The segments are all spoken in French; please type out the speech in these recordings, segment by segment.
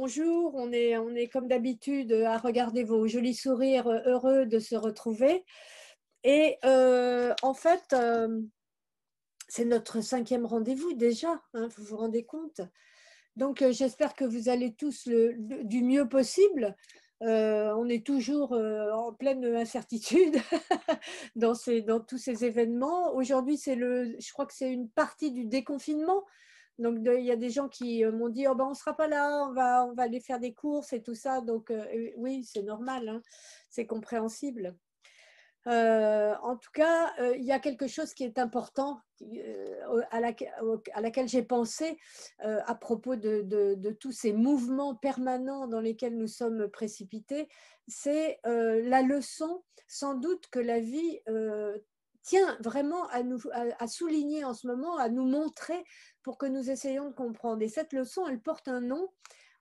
bonjour. On est comme d'habitude à regarder vos jolis sourires heureux de se retrouver. Et en fait, c'est notre 5e rendez-vous déjà, hein, vous vous rendez compte? Donc, j'espère que vous allez tous du mieux possible. On est toujours en pleine incertitude dans tous ces événements. Aujourd'hui, je crois que c'est une partie du déconfinement. Donc, il y a des gens qui m'ont dit, oh ben, on ne sera pas là, on va aller faire des courses et tout ça. Donc, oui, c'est normal, hein, c'est compréhensible. En tout cas, il y a quelque chose qui est important à laquelle j'ai pensé à propos de tous ces mouvements permanents dans lesquels nous sommes précipités. C'est la leçon, sans doute, que la vie tient vraiment à souligner en ce moment, à nous montrer pour que nous essayions de comprendre. Et cette leçon, elle porte un nom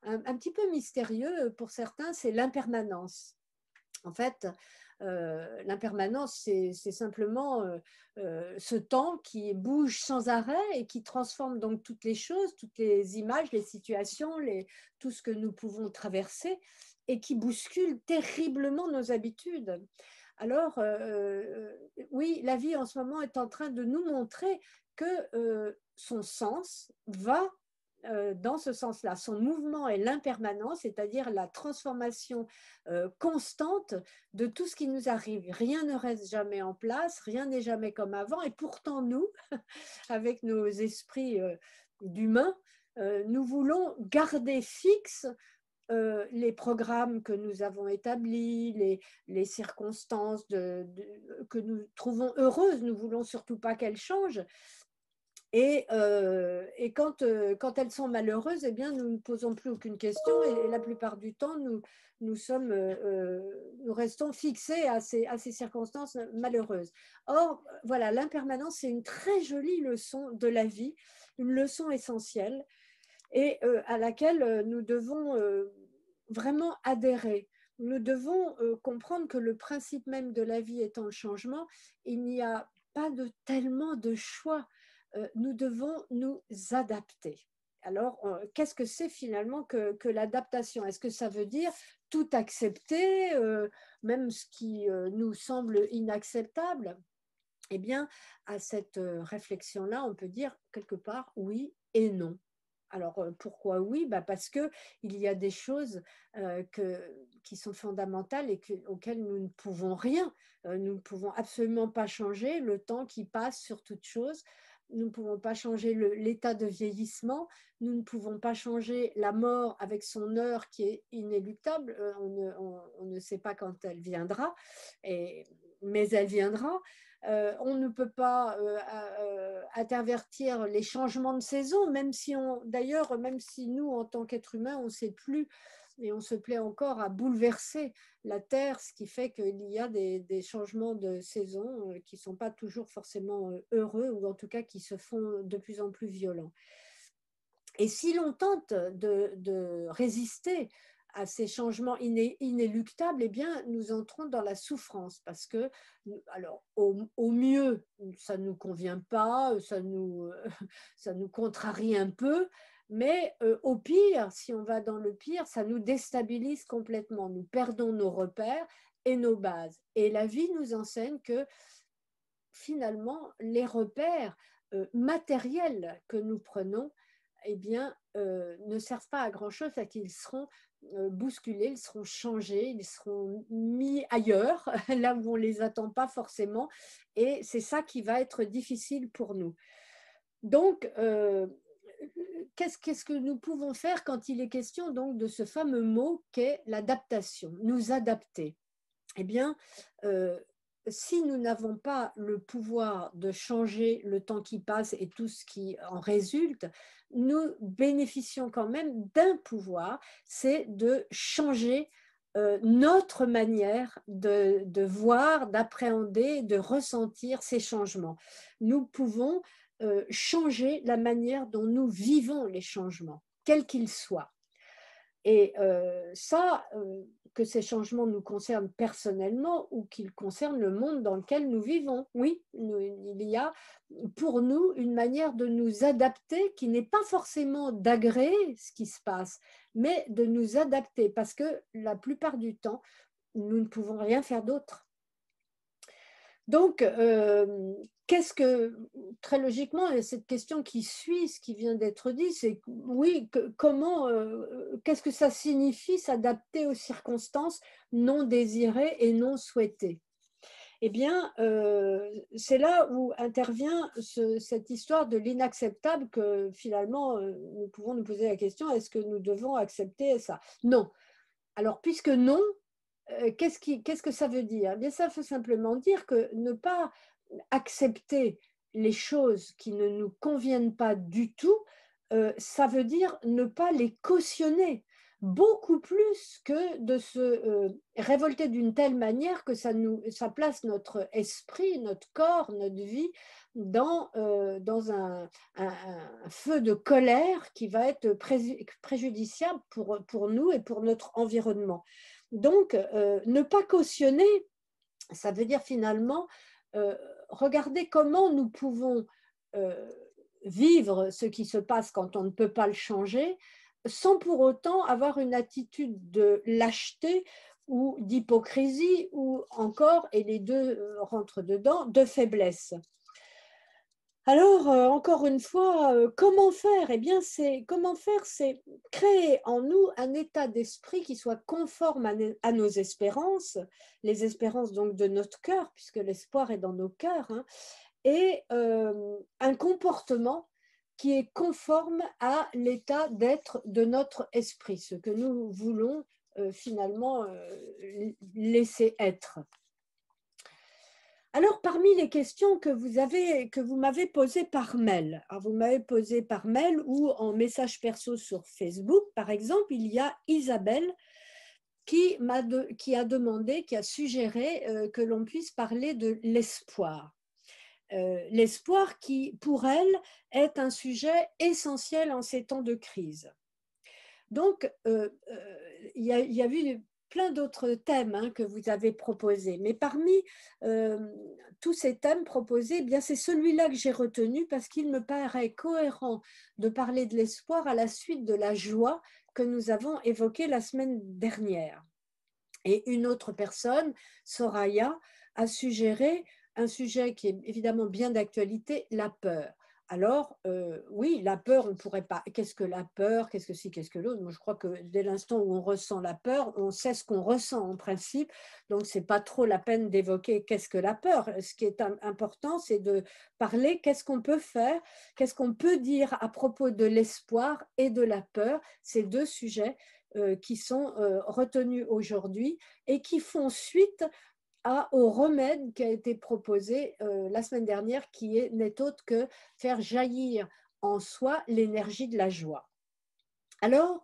un petit peu mystérieux pour certains, c'est l'impermanence. En fait, l'impermanence, c'est simplement ce temps qui bouge sans arrêt et qui transforme donc toutes les choses, toutes les images, les situations, tout ce que nous pouvons traverser et qui bouscule terriblement nos habitudes. Alors, oui, la vie en ce moment est en train de nous montrer que son sens va dans ce sens-là. Son mouvement est l'impermanence, c'est-à-dire la transformation constante de tout ce qui nous arrive. Rien ne reste jamais en place, rien n'est jamais comme avant. Et pourtant, nous, avec nos esprits d'humains, nous voulons garder fixe les programmes que nous avons établis, les circonstances que nous trouvons heureuses. Nous ne voulons surtout pas qu'elles changent. Et quand elles sont malheureuses, eh bien, nous ne posons plus aucune question et la plupart du temps, nous restons fixés à ces circonstances malheureuses. Or, voilà, l'impermanence, c'est une très jolie leçon de la vie, une leçon essentielle et à laquelle nous devons vraiment adhérer. Nous devons comprendre que le principe même de la vie étant le changement, il n'y a pas tellement de choix. Nous devons nous adapter. Alors, qu'est-ce que c'est finalement que l'adaptation? Est-ce que ça veut dire tout accepter, même ce qui nous semble inacceptable? Eh bien, à cette réflexion-là, on peut dire quelque part oui et non. Alors, pourquoi oui? Parce qu'il y a des choses qui sont fondamentales et auxquelles nous ne pouvons rien. Nous ne pouvons absolument pas changer le temps qui passe sur toute chose. Nous ne pouvons pas changer l'état de vieillissement. Nous ne pouvons pas changer la mort avec son heure qui est inéluctable. On ne sait pas quand elle viendra, mais elle viendra. On ne peut pas intervertir les changements de saison, même si d'ailleurs, même si nous, en tant qu'êtres humains, on ne sait plus et on se plaît encore à bouleverser la Terre, ce qui fait qu'il y a des changements de saison qui ne sont pas toujours forcément heureux, ou en tout cas qui se font de plus en plus violents. Et si l'on tente de résister à ces changements inéluctables, eh bien, nous entrons dans la souffrance parce que, alors, au mieux, ça ne nous convient pas, ça nous contrarie un peu, mais au pire, si on va dans le pire, ça nous déstabilise complètement. Nous perdons nos repères et nos bases. Et la vie nous enseigne que finalement, les repères matériels que nous prenons, eh bien, ne servent pas à grand-chose, c'est qu'ils seront bousculés, ils seront changés, ils seront mis ailleurs, là où on ne les attend pas forcément, et c'est ça qui va être difficile pour nous. Donc, qu'est-ce que nous pouvons faire quand il est question donc de ce fameux mot qu'est l'adaptation, nous adapter? Eh bien, si nous n'avons pas le pouvoir de changer le temps qui passe et tout ce qui en résulte, nous bénéficions quand même d'un pouvoir, c'est de changer notre manière de voir, d'appréhender, de ressentir ces changements. Nous pouvons changer la manière dont nous vivons les changements, quels qu'ils soient. Et ça, que ces changements nous concernent personnellement ou qu'ils concernent le monde dans lequel nous vivons. Oui, il y a pour nous une manière de nous adapter qui n'est pas forcément d'agréer ce qui se passe, mais de nous adapter parce que la plupart du temps, nous ne pouvons rien faire d'autre. Donc, qu'est-ce que, très logiquement, il y a cette question qui suit ce qui vient d'être dit, c'est oui, comment, qu'est-ce que ça signifie s'adapter aux circonstances non désirées et non souhaitées? Eh bien, c'est là où intervient cette histoire de l'inacceptable que finalement, nous pouvons nous poser la question, est-ce que nous devons accepter ça? Non. Alors, puisque non, qu'est-ce que ça veut dire? Eh bien, ça veut simplement dire que ne pas accepter les choses qui ne nous conviennent pas du tout, ça veut dire ne pas les cautionner, beaucoup plus que de se révolter d'une telle manière que ça place notre esprit, notre corps, notre vie dans un feu de colère qui va être préjudiciable pour nous et pour notre environnement. Donc, ne pas cautionner, ça veut dire finalement regarder comment nous pouvons vivre ce qui se passe quand on ne peut pas le changer, sans pour autant avoir une attitude de lâcheté ou d'hypocrisie ou encore, et les deux rentrent dedans, de faiblesse. Alors, encore une fois, comment faire? Eh bien, comment faire, c'est créer en nous un état d'esprit qui soit conforme à nos espérances, les espérances donc de notre cœur, puisque l'espoir est dans nos cœurs, hein, et un comportement qui est conforme à l'état d'être de notre esprit, ce que nous voulons finalement laisser être. Alors, parmi les questions que vous m'avez posées par mail, alors vous m'avez posé par mail ou en message perso sur Facebook, par exemple, il y a Isabelle qui a demandé, qui a suggéré que l'on puisse parler de l'espoir. L'espoir qui, pour elle, est un sujet essentiel en ces temps de crise. Donc, il y a eu plein d'autres thèmes hein, que vous avez proposés, mais parmi tous ces thèmes proposés, eh bien c'est celui-là que j'ai retenu parce qu'il me paraît cohérent de parler de l'espoir à la suite de la joie que nous avons évoquée la semaine dernière. Et une autre personne, Soraya, a suggéré un sujet qui est évidemment bien d'actualité, la peur. Alors, oui, la peur, on ne pourrait pas. Qu'est-ce que la peur? Qu'est-ce que c'est? Qu'est-ce que l'autre? Moi, je crois que dès l'instant où on ressent la peur, on sait ce qu'on ressent en principe. Donc, ce n'est pas trop la peine d'évoquer qu'est-ce que la peur. Ce qui est important, c'est de parler qu'est-ce qu'on peut faire, qu'est-ce qu'on peut dire à propos de l'espoir et de la peur. Ces deux sujets qui sont retenus aujourd'hui et qui font suite au remède qui a été proposé la semaine dernière, qui n'est autre que faire jaillir en soi l'énergie de la joie. Alors,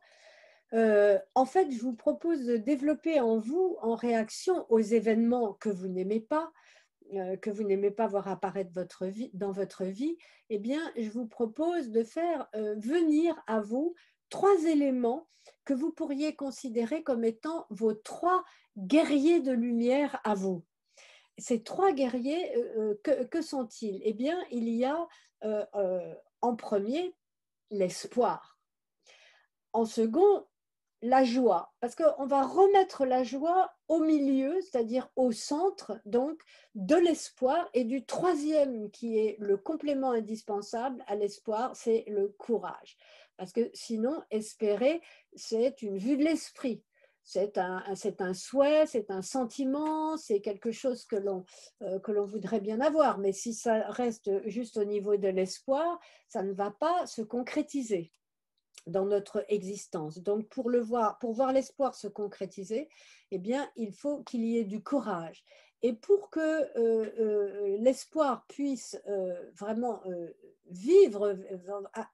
en fait, je vous propose de développer en vous, en réaction aux événements que vous n'aimez pas voir apparaître dans votre vie, eh bien, je vous propose de faire venir à vous 3 éléments que vous pourriez considérer comme étant vos 3 guerriers de lumière à vous. Ces 3 guerriers, que sont-ils? Eh bien, il y a en premier l'espoir. En second, la joie, parce qu'on va remettre la joie au milieu, c'est-à-dire au centre donc de l'espoir, et du troisième qui est le complément indispensable à l'espoir, c'est le courage. Parce que sinon, espérer, c'est une vue de l'esprit. C'est un souhait, c'est un sentiment, c'est quelque chose que l'on voudrait bien avoir. Mais si ça reste juste au niveau de l'espoir, ça ne va pas se concrétiser dans notre existence. Donc, pour voir l'espoir se concrétiser, eh bien, il faut qu'il y ait du courage. Et pour que l'espoir puisse vraiment vivre,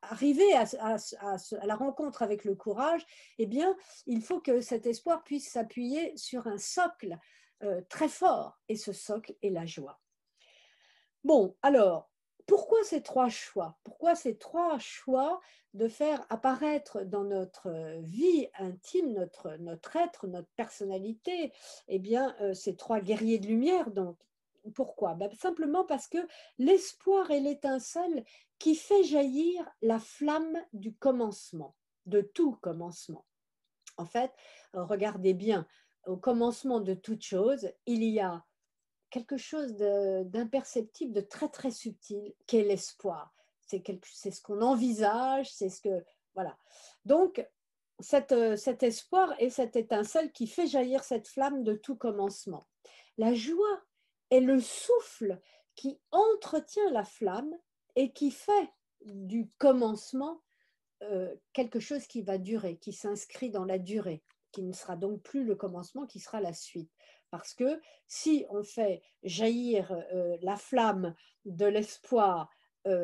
arriver à la rencontre avec le courage, eh bien, il faut que cet espoir puisse s'appuyer sur un socle très fort. Et ce socle est la joie. Bon, alors, pourquoi ces trois choix? Pourquoi ces trois choix de faire apparaître dans notre vie intime, notre être, notre personnalité, eh bien, ces trois guerriers de lumière, donc, pourquoi? Ben, simplement parce que l'espoir est l'étincelle qui fait jaillir la flamme du commencement, de tout commencement. En fait, regardez bien, au commencement de toute chose, il y a quelque chose d'imperceptible, de très très subtil, qu'est l'espoir. C'est ce qu'on envisage, c'est ce que... Voilà. Donc, cet espoir est cette étincelle qui fait jaillir cette flamme de tout commencement. La joie est le souffle qui entretient la flamme et qui fait du commencement quelque chose qui va durer, qui s'inscrit dans la durée, qui ne sera donc plus le commencement, qui sera la suite. Parce que si on fait jaillir la flamme de l'espoir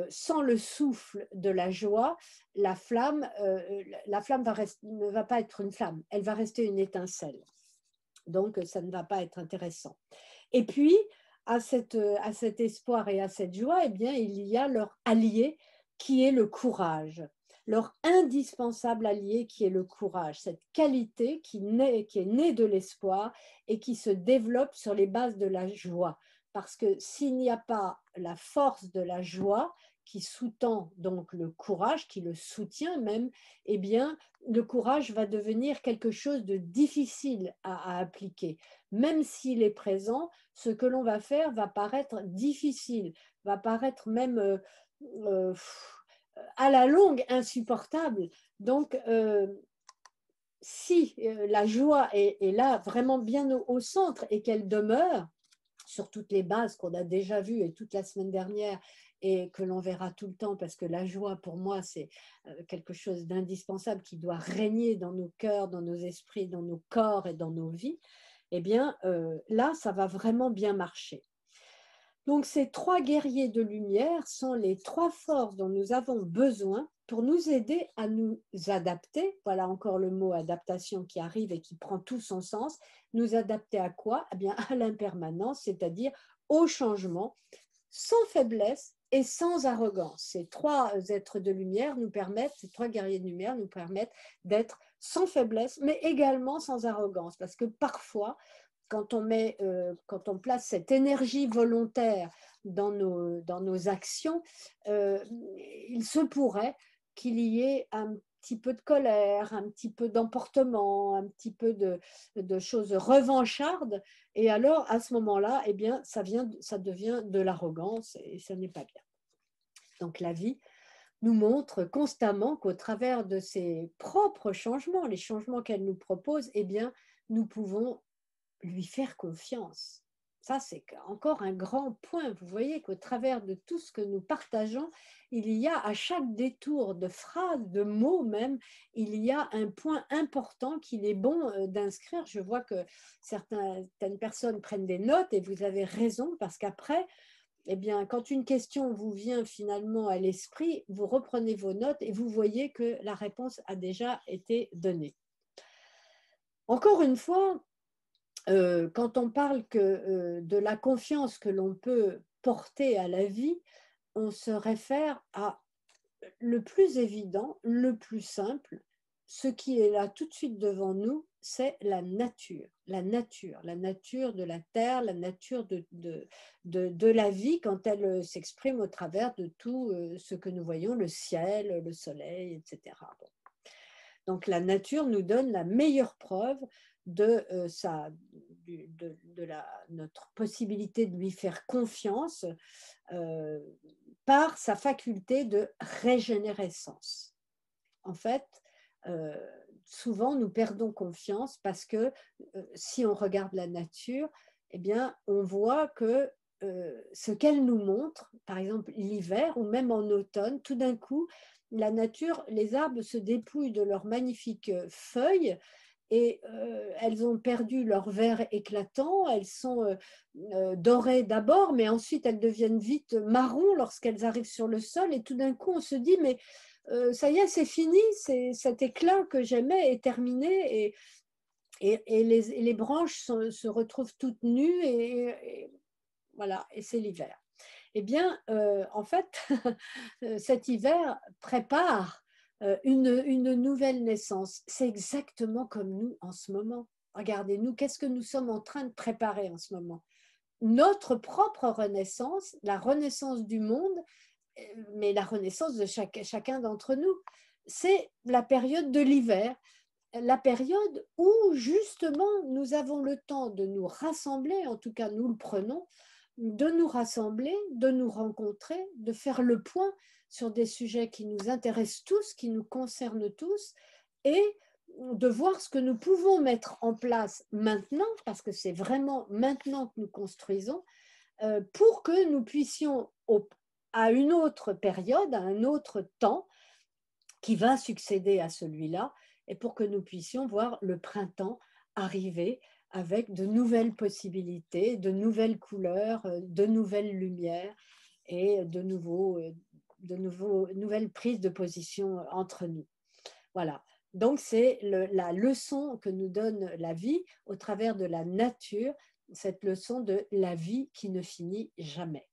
sans le souffle de la joie, la flamme ne va pas être une flamme, elle va rester une étincelle. Donc, ça ne va pas être intéressant. Et puis, à cet espoir et à cette joie, eh bien, il y a leur allié qui est le courage, leur indispensable allié qui est le courage, cette qualité qui est née de l'espoir et qui se développe sur les bases de la joie. Parce que s'il n'y a pas la force de la joie qui sous-tend donc le courage, qui le soutient même, eh bien, le courage va devenir quelque chose de difficile à appliquer. Même s'il est présent, ce que l'on va faire va paraître difficile, va paraître même à la longue insupportable. Donc, si la joie est là vraiment bien au centre et qu'elle demeure sur toutes les bases qu'on a déjà vues et toute la semaine dernière et que l'on verra tout le temps, parce que la joie, pour moi, c'est quelque chose d'indispensable qui doit régner dans nos cœurs, dans nos esprits, dans nos corps et dans nos vies, eh bien, là, ça va vraiment bien marcher. Donc, ces trois guerriers de lumière sont les trois forces dont nous avons besoin pour nous aider à nous adapter. Voilà encore le mot adaptation qui arrive et qui prend tout son sens. Nous adapter à quoi? Eh bien, à l'impermanence, c'est-à-dire au changement, sans faiblesse et sans arrogance. Ces trois êtres de lumière nous permettent, ces trois guerriers de lumière nous permettent d'être sans faiblesse, mais également sans arrogance. Parce que parfois, quand on place cette énergie volontaire dans nos actions, il se pourrait qu'il y ait un petit peu de colère, un petit peu d'emportement, un petit peu de choses revanchardes. Et alors, à ce moment-là, eh bien, ça devient de l'arrogance et ça n'est pas bien. Donc, la vie nous montre constamment qu'au travers de ses propres changements, les changements qu'elle nous propose, eh bien, nous pouvons lui faire confiance. Ça, c'est encore un grand point. Vous voyez qu'au travers de tout ce que nous partageons, il y a à chaque détour de phrases, de mots même, il y a un point important qu'il est bon d'inscrire. Je vois que certaines personnes prennent des notes et vous avez raison parce qu'après, eh bien, quand une question vous vient finalement à l'esprit, vous reprenez vos notes et vous voyez que la réponse a déjà été donnée. Encore une fois, quand on parle de la confiance que l'on peut porter à la vie, on se réfère à le plus évident, le plus simple, ce qui est là tout de suite devant nous, c'est la nature. La nature de la terre, la nature de la vie quand elle s'exprime au travers de tout ce que nous voyons, le ciel, le soleil, etc. Bon. Donc la nature nous donne la meilleure preuve de, notre possibilité de lui faire confiance par sa faculté de régénérescence. En fait, souvent nous perdons confiance parce que si on regarde la nature, eh bien, on voit que ce qu'elle nous montre, par exemple l'hiver ou même en automne, tout d'un coup, la nature, les arbres se dépouillent de leurs magnifiques feuilles et elles ont perdu leur vert éclatant, elles sont dorées d'abord, mais ensuite elles deviennent vite marron lorsqu'elles arrivent sur le sol et tout d'un coup on se dit mais ça y est, c'est fini, cet éclat que j'aimais est terminé et les branches se retrouvent toutes nues et voilà, et c'est l'hiver. Eh bien, en fait, cet hiver prépare une nouvelle naissance. C'est exactement comme nous en ce moment. Regardez-nous, qu'est-ce que nous sommes en train de préparer en ce moment? Notre propre renaissance, la renaissance du monde, mais la renaissance de chacun d'entre nous. C'est la période de l'hiver, la période où justement nous avons le temps de nous rassembler, en tout cas nous le prenons, de nous rassembler, de nous rencontrer, de faire le point sur des sujets qui nous intéressent tous, qui nous concernent tous, et de voir ce que nous pouvons mettre en place maintenant, parce que c'est vraiment maintenant que nous construisons, pour que nous puissions, à une autre période, à un autre temps, qui va succéder à celui-là, et pour que nous puissions voir le printemps arriver avec de nouvelles possibilités, de nouvelles couleurs, de nouvelles lumières et nouvelles prises de position entre nous. Voilà. Donc, c'est la leçon que nous donne la vie au travers de la nature, cette leçon de la vie qui ne finit jamais.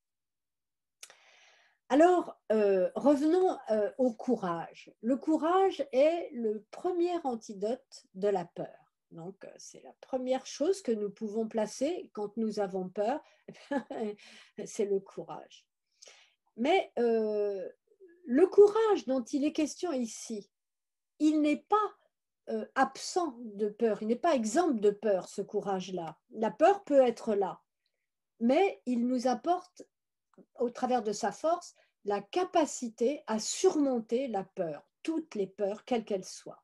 Alors, revenons au courage. Le courage est le premier antidote de la peur. Donc, c'est la première chose que nous pouvons placer quand nous avons peur, c'est le courage. Mais le courage dont il est question ici, il n'est pas absent de peur, il n'est pas exempt de peur, ce courage-là. La peur peut être là, mais il nous apporte, au travers de sa force, la capacité à surmonter la peur, toutes les peurs, quelles qu'elles soient.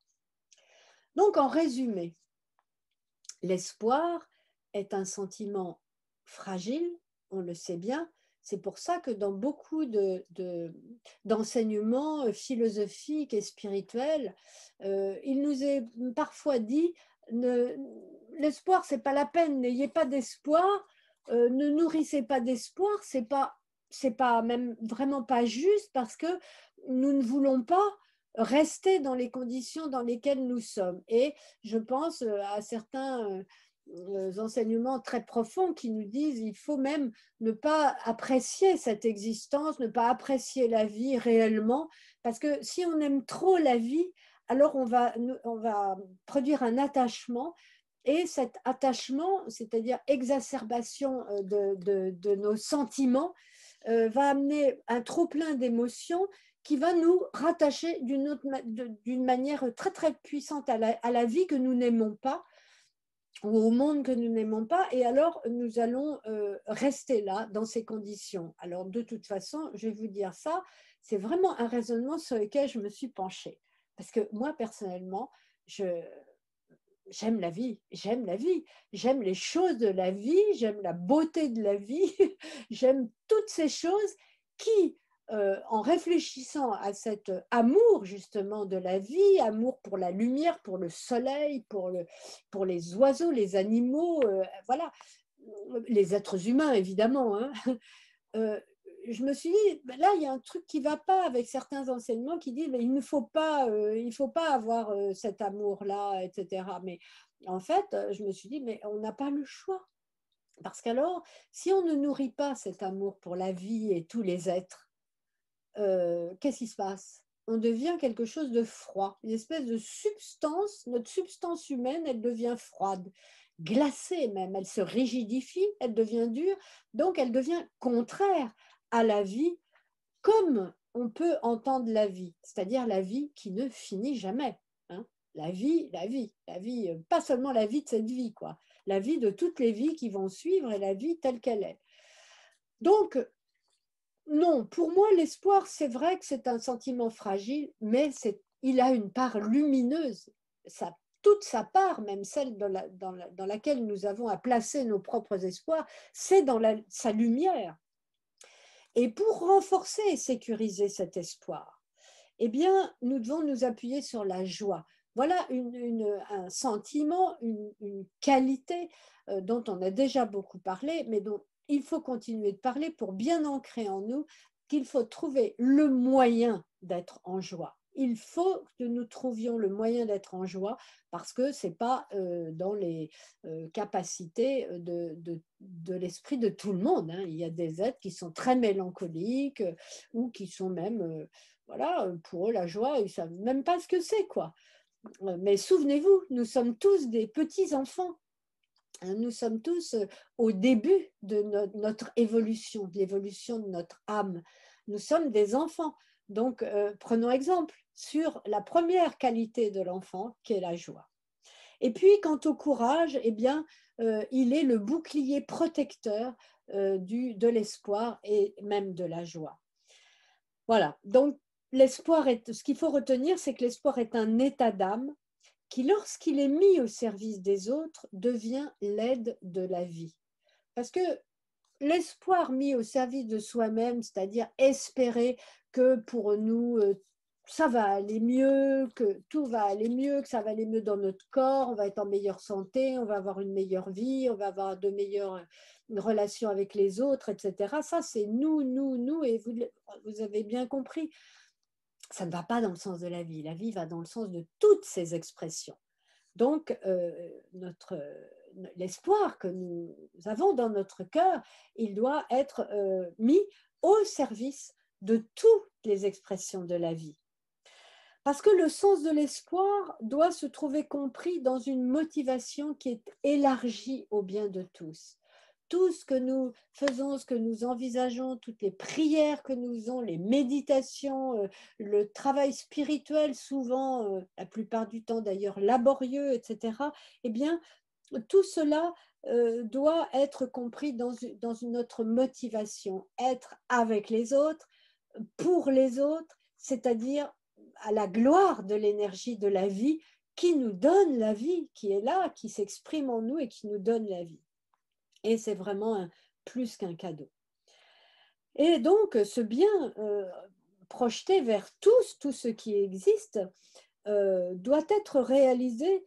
Donc, en résumé, l'espoir est un sentiment fragile, on le sait bien. C'est pour ça que dans beaucoup d'enseignements philosophiques et spirituels, il nous est parfois dit l'espoir, c'est pas la peine, n'ayez pas d'espoir, ne nourrissez pas d'espoir, c'est pas même vraiment pas juste parce que nous ne voulons pas rester dans les conditions dans lesquelles nous sommes. Et je pense à certains enseignements très profonds qui nous disent il faut même ne pas apprécier cette existence, ne pas apprécier la vie réellement, parce que si on aime trop la vie, alors on va produire un attachement, et cet attachement, c'est-à-dire exacerbation de nos sentiments, va amener un trop-plein d'émotions qui va nous rattacher d'une manière très très puissante à la vie que nous n'aimons pas, ou au monde que nous n'aimons pas, et alors nous allons rester là dans ces conditions. Alors de toute façon, je vais vous dire ça, c'est vraiment un raisonnement sur lequel je me suis penchée. Parce que moi, personnellement, j'aime la vie, j'aime les choses de la vie, j'aime la beauté de la vie, j'aime toutes ces choses qui, en réfléchissant à cet amour justement de la vie, amour pour la lumière, pour le soleil, pour les oiseaux, les animaux, voilà, les êtres humains évidemment, hein, je me suis dit, ben là, il y a un truc qui ne va pas avec certains enseignements qui disent, mais il ne faut pas, avoir cet amour-là, etc. Mais en fait, je me suis dit, mais on n'a pas le choix. Parce qu'alors, si on ne nourrit pas cet amour pour la vie et tous les êtres, qu'est-ce qui se passe? On devient quelque chose de froid, une espèce de substance, notre substance humaine, elle devient froide, glacée même, elle se rigidifie, elle devient dure, donc elle devient contraire à la vie, comme on peut entendre la vie, c'est-à-dire la vie qui ne finit jamais. Hein. La vie, pas seulement la vie de cette vie, quoi. La vie de toutes les vies qui vont suivre et la vie telle qu'elle est. Donc, non, pour moi, l'espoir, c'est vrai que c'est un sentiment fragile, mais il a une part lumineuse, toute sa part, même celle dans laquelle nous avons à placer nos propres espoirs, c'est dans sa lumière. Et pour renforcer et sécuriser cet espoir, eh bien, nous devons nous appuyer sur la joie. Voilà un sentiment, une qualité dont on a déjà beaucoup parlé, mais dont il faut continuer de parler pour bien ancrer en nous qu'il faut trouver le moyen d'être en joie. il faut que nous trouvions le moyen d'être en joie parce que ce n'est pas dans les capacités de l'esprit de tout le monde, hein. Il y a des êtres qui sont très mélancoliques ou qui sont même, voilà, pour eux, la joie, ils ne savent même pas ce que c'est, quoi. Mais souvenez-vous, nous sommes tous des petits-enfants. Nous sommes tous au début de notre évolution, de l'évolution de notre âme. Nous sommes des enfants. Donc, prenons exemple sur la première qualité de l'enfant, qui est la joie. Et puis, quant au courage, eh bien, il est le bouclier protecteur de l'espoir et même de la joie. Voilà. Donc, ce qu'il faut retenir, c'est que l'espoir est un état d'âme qui, lorsqu'il est mis au service des autres, devient l'aide de la vie. Parce que l'espoir mis au service de soi-même, c'est-à-dire espérer que pour nous, ça va aller mieux, que tout va aller mieux, que ça va aller mieux dans notre corps, on va être en meilleure santé, on va avoir une meilleure vie, on va avoir de meilleures relations avec les autres, etc. Ça, c'est nous, et vous avez bien compris, ça ne va pas dans le sens de la vie. La vie va dans le sens de toutes ces expressions. Donc, l'espoir que nous avons dans notre cœur, il doit être mis au service de toutes les expressions de la vie. Parce que le sens de l'espoir doit se trouver compris dans une motivation qui est élargie au bien de tous. Tout ce que nous faisons, ce que nous envisageons, toutes les prières que nous faisons, les méditations, le travail spirituel, souvent, la plupart du temps d'ailleurs laborieux, etc., eh bien, tout cela doit être compris dans une autre motivation, être avec les autres, pour les autres, c'est-à-dire à la gloire de l'énergie de la vie qui nous donne la vie, qui est là, qui s'exprime en nous et qui nous donne la vie. Et c'est vraiment plus qu'un cadeau. Et donc, ce bien projeté vers tous, tout ce qui existe, doit être réalisé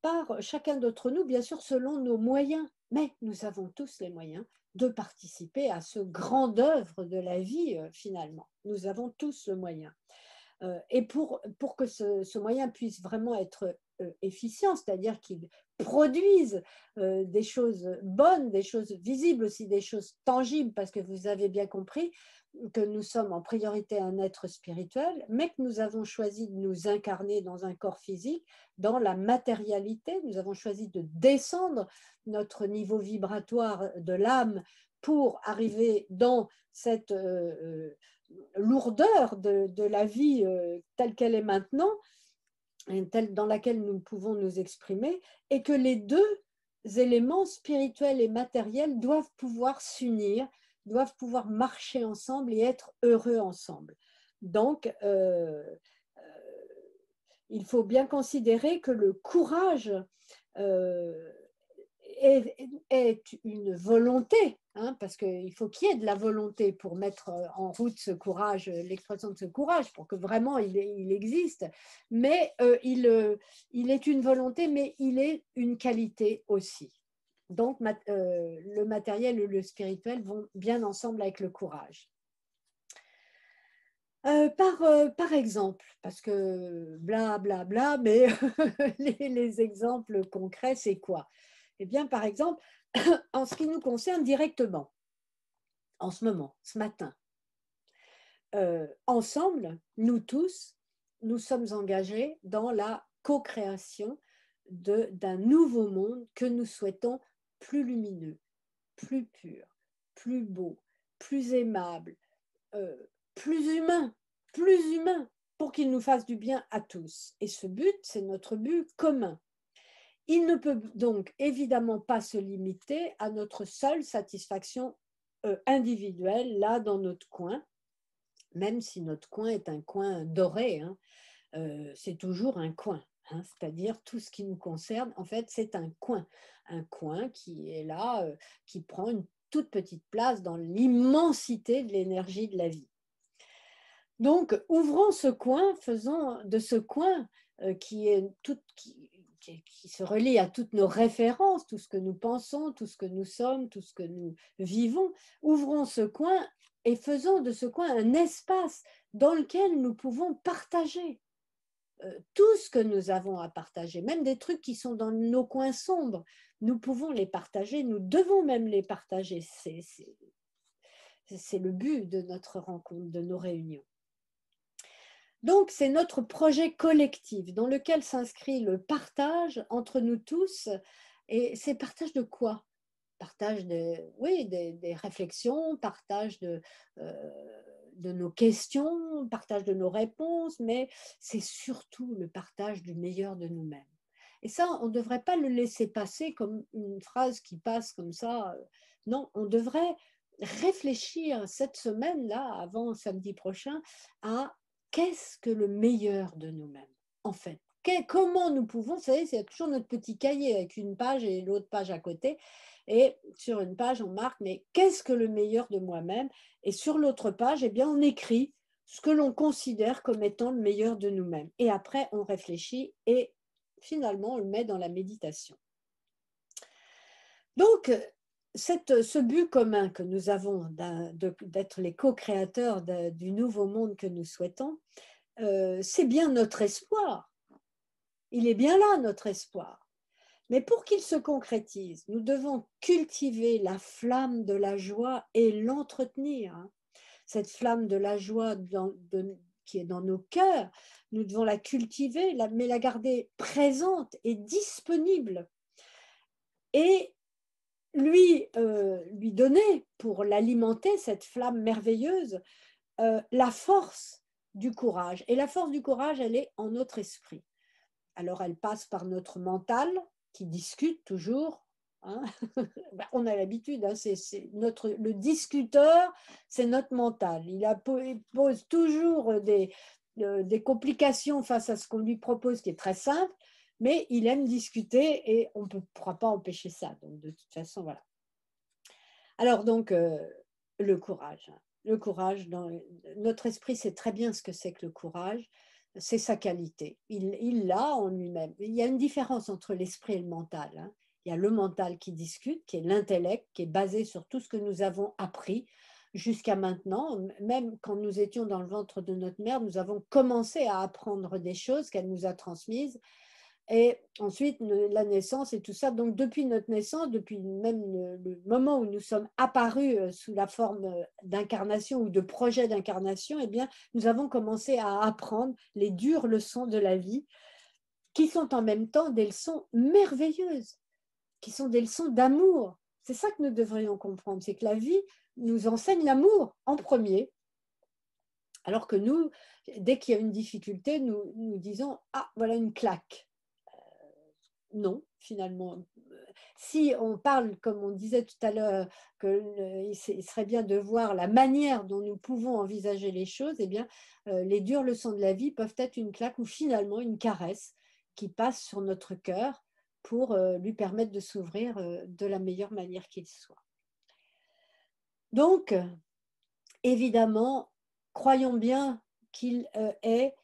par chacun d'entre nous, bien sûr, selon nos moyens. Mais nous avons tous les moyens de participer à ce grand œuvre de la vie, finalement. Nous avons tous le moyen. Et pour que ce moyen puisse vraiment être efficient, c'est-à-dire qu'il produise des choses bonnes, des choses visibles aussi, des choses tangibles, parce que vous avez bien compris que nous sommes en priorité un être spirituel, mais que nous avons choisi de nous incarner dans un corps physique, dans la matérialité. Nous avons choisi de descendre notre niveau vibratoire de l'âme pour arriver dans cette lourdeur de la vie telle qu'elle est maintenant, telle dans laquelle nous pouvons nous exprimer, et que les deux éléments spirituels et matériels doivent pouvoir s'unir, doivent pouvoir marcher ensemble et être heureux ensemble. Donc, il faut bien considérer que le courage est une volonté, hein, parce qu'il faut qu'il y ait de la volonté pour mettre en route ce courage, l'expression de ce courage, pour que vraiment il existe. Mais il est une volonté, mais il est une qualité aussi. Donc, le matériel et le spirituel vont bien ensemble avec le courage. Par exemple, parce que bla bla bla, mais les exemples concrets, c'est quoi? Eh bien, par exemple, en ce qui nous concerne directement, en ce moment, ce matin, ensemble, nous tous, nous sommes engagés dans la co-création d'un nouveau monde que nous souhaitons plus lumineux, plus pur, plus beau, plus aimable, plus humain, pour qu'il nous fasse du bien à tous. Et ce but, c'est notre but commun. Il ne peut donc évidemment pas se limiter à notre seule satisfaction individuelle, là, dans notre coin, même si notre coin est un coin doré, hein, c'est toujours un coin. Hein, c'est-à-dire tout ce qui nous concerne, en fait, c'est un coin qui est là, qui prend une toute petite place dans l'immensité de l'énergie de la vie. Donc, ouvrons ce coin, faisons de ce coin qui se relie à toutes nos références, tout ce que nous pensons, tout ce que nous sommes, tout ce que nous vivons, ouvrons ce coin et faisons de ce coin un espace dans lequel nous pouvons partager tout ce que nous avons à partager, même des trucs qui sont dans nos coins sombres. Nous pouvons les partager, nous devons même les partager. C'est le but de notre rencontre, de nos réunions. Donc, c'est notre projet collectif dans lequel s'inscrit le partage entre nous tous. Et c'est partage de quoi? Partage oui, des réflexions, partage de nos questions, partage de nos réponses, mais c'est surtout le partage du meilleur de nous-mêmes. Et ça, on ne devrait pas le laisser passer comme une phrase qui passe comme ça. Non, on devrait réfléchir cette semaine-là, avant samedi prochain, à qu'est-ce que le meilleur de nous-mêmes, en fait. Comment nous pouvons, vous savez, c'est toujours notre petit cahier avec une page et l'autre page à côté. Et sur une page, on marque, mais qu'est-ce que le meilleur de moi-même? Et sur l'autre page, eh bien, on écrit ce que l'on considère comme étant le meilleur de nous-mêmes. Et après, on réfléchit et finalement, on le met dans la méditation. Donc, ce but commun que nous avons d'être les co-créateurs du nouveau monde que nous souhaitons, c'est bien notre espoir. Il est bien là, notre espoir. Mais pour qu'il se concrétise, nous devons cultiver la flamme de la joie et l'entretenir. Cette flamme de la joie qui est dans nos cœurs, nous devons la cultiver, mais la garder présente et disponible. Et lui donner, pour l'alimenter, cette flamme merveilleuse, la force du courage. Et la force du courage, elle est en notre esprit. Alors, elle passe par notre mental, qui discute toujours. Hein. On a l'habitude, hein, le discuteur, c'est notre mental. Il pose toujours des complications face à ce qu'on lui propose, qui est très simple, mais il aime discuter et on ne pourra pas empêcher ça. Donc, de toute façon, voilà. Alors, donc, le courage. Le courage, dans notre esprit sait très bien ce que c'est que le courage. C'est sa qualité. Il l'a en lui-même. Il y a une différence entre l'esprit et le mental. Hein. Il y a le mental qui discute, qui est l'intellect, qui est basé sur tout ce que nous avons appris jusqu'à maintenant. Même quand nous étions dans le ventre de notre mère, nous avons commencé à apprendre des choses qu'elle nous a transmises. Et ensuite, la naissance et tout ça. Donc, depuis notre naissance, depuis même le moment où nous sommes apparus sous la forme d'incarnation ou de projet d'incarnation, eh bien, nous avons commencé à apprendre les dures leçons de la vie, qui sont en même temps des leçons merveilleuses, qui sont des leçons d'amour. C'est ça que nous devrions comprendre, c'est que la vie nous enseigne l'amour en premier, alors que nous, dès qu'il y a une difficulté, nous disons « Ah, voilà une claque ». Non, finalement. Si on parle, comme on disait tout à l'heure, qu'il serait bien de voir la manière dont nous pouvons envisager les choses, eh bien, les dures leçons de la vie peuvent être une claque ou finalement une caresse qui passe sur notre cœur pour lui permettre de s'ouvrir de la meilleure manière qu'il soit. Donc, évidemment, croyons bien qu'il est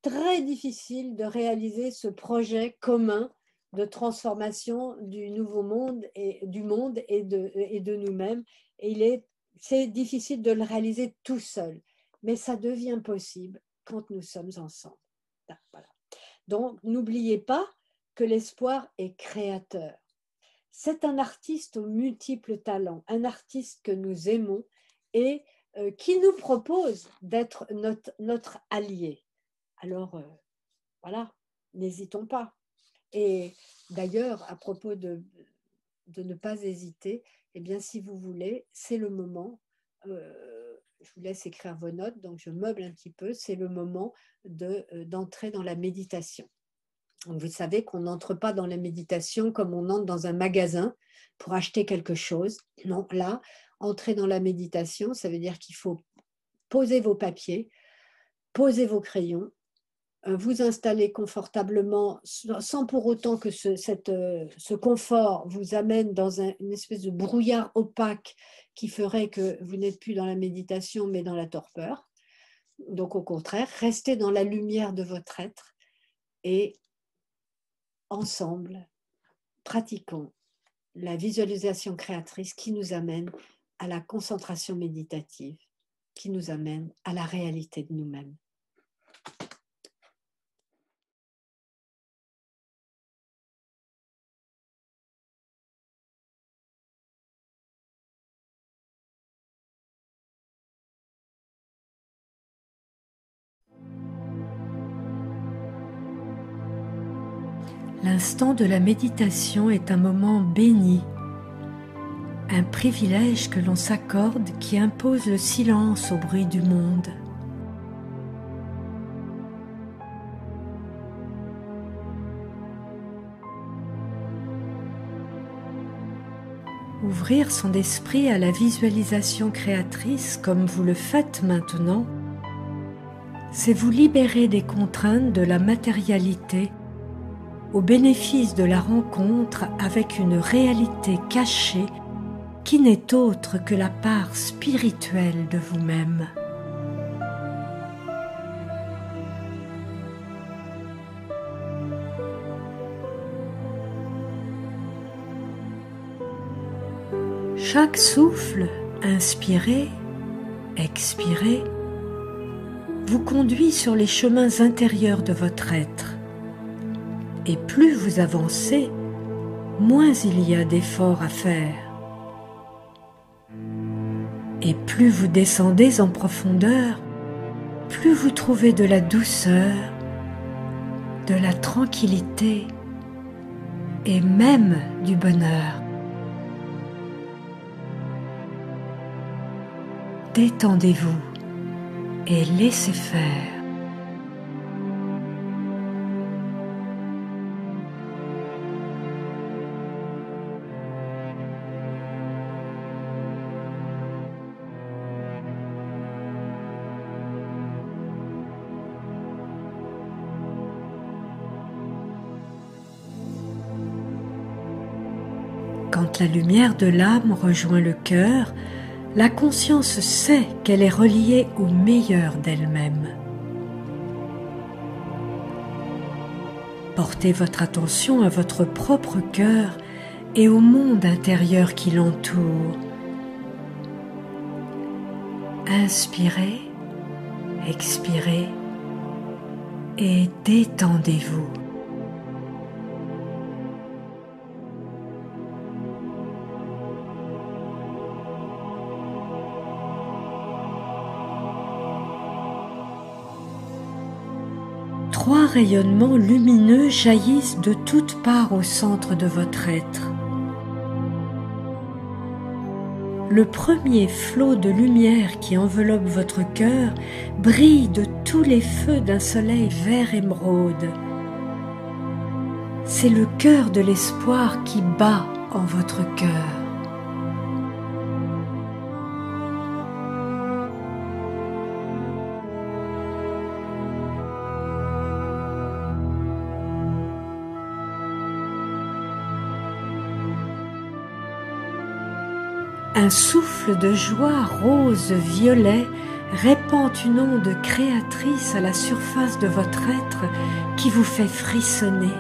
très difficile de réaliser ce projet commun de transformation du nouveau monde et du monde et de nous-mêmes. Et c'est difficile de le réaliser tout seul, mais ça devient possible quand nous sommes ensemble. Voilà. Donc, n'oubliez pas que l'espoir est créateur. C'est un artiste aux multiples talents, un artiste que nous aimons et qui nous propose d'être notre allié. Alors, voilà, n'hésitons pas. Et d'ailleurs, à propos de ne pas hésiter, eh bien, si vous voulez, c'est le moment, je vous laisse écrire vos notes, donc je meuble un petit peu, c'est le moment d'entrer dans la méditation. Donc, vous savez qu'on n'entre pas dans la méditation comme on entre dans un magasin pour acheter quelque chose. Non, là, entrer dans la méditation, ça veut dire qu'il faut poser vos papiers, poser vos crayons, vous installer confortablement sans pour autant que ce confort vous amène dans une espèce de brouillard opaque qui ferait que vous n'êtes plus dans la méditation mais dans la torpeur. Donc au contraire, restez dans la lumière de votre être et ensemble, pratiquons la visualisation créatrice qui nous amène à la concentration méditative. qui nous amène à la réalité de nous-mêmes. L'instant de la méditation est un moment béni, un privilège que l'on s'accorde qui impose le silence au bruit du monde. Ouvrir son esprit à la visualisation créatrice comme vous le faites maintenant, c'est vous libérer des contraintes de la matérialité au bénéfice de la rencontre avec une réalité cachée qui n'est autre que la part spirituelle de vous-même. Chaque souffle, inspiré, expiré, vous conduit sur les chemins intérieurs de votre être. Et plus vous avancez, moins il y a d'efforts à faire. Et plus vous descendez en profondeur, plus vous trouvez de la douceur, de la tranquillité et même du bonheur. Détendez-vous et laissez faire. Quand la lumière de l'âme rejoint le cœur, la conscience sait qu'elle est reliée au meilleur d'elle-même. Portez votre attention à votre propre cœur et au monde intérieur qui l'entoure. Inspirez, expirez et détendez-vous. Trois rayonnements lumineux jaillissent de toutes parts au centre de votre être. Le premier flot de lumière qui enveloppe votre cœur brille de tous les feux d'un soleil vert émeraude. C'est le cœur de l'espoir qui bat en votre cœur. Un souffle de joie rose-violet répand une onde créatrice à la surface de votre être qui vous fait frissonner.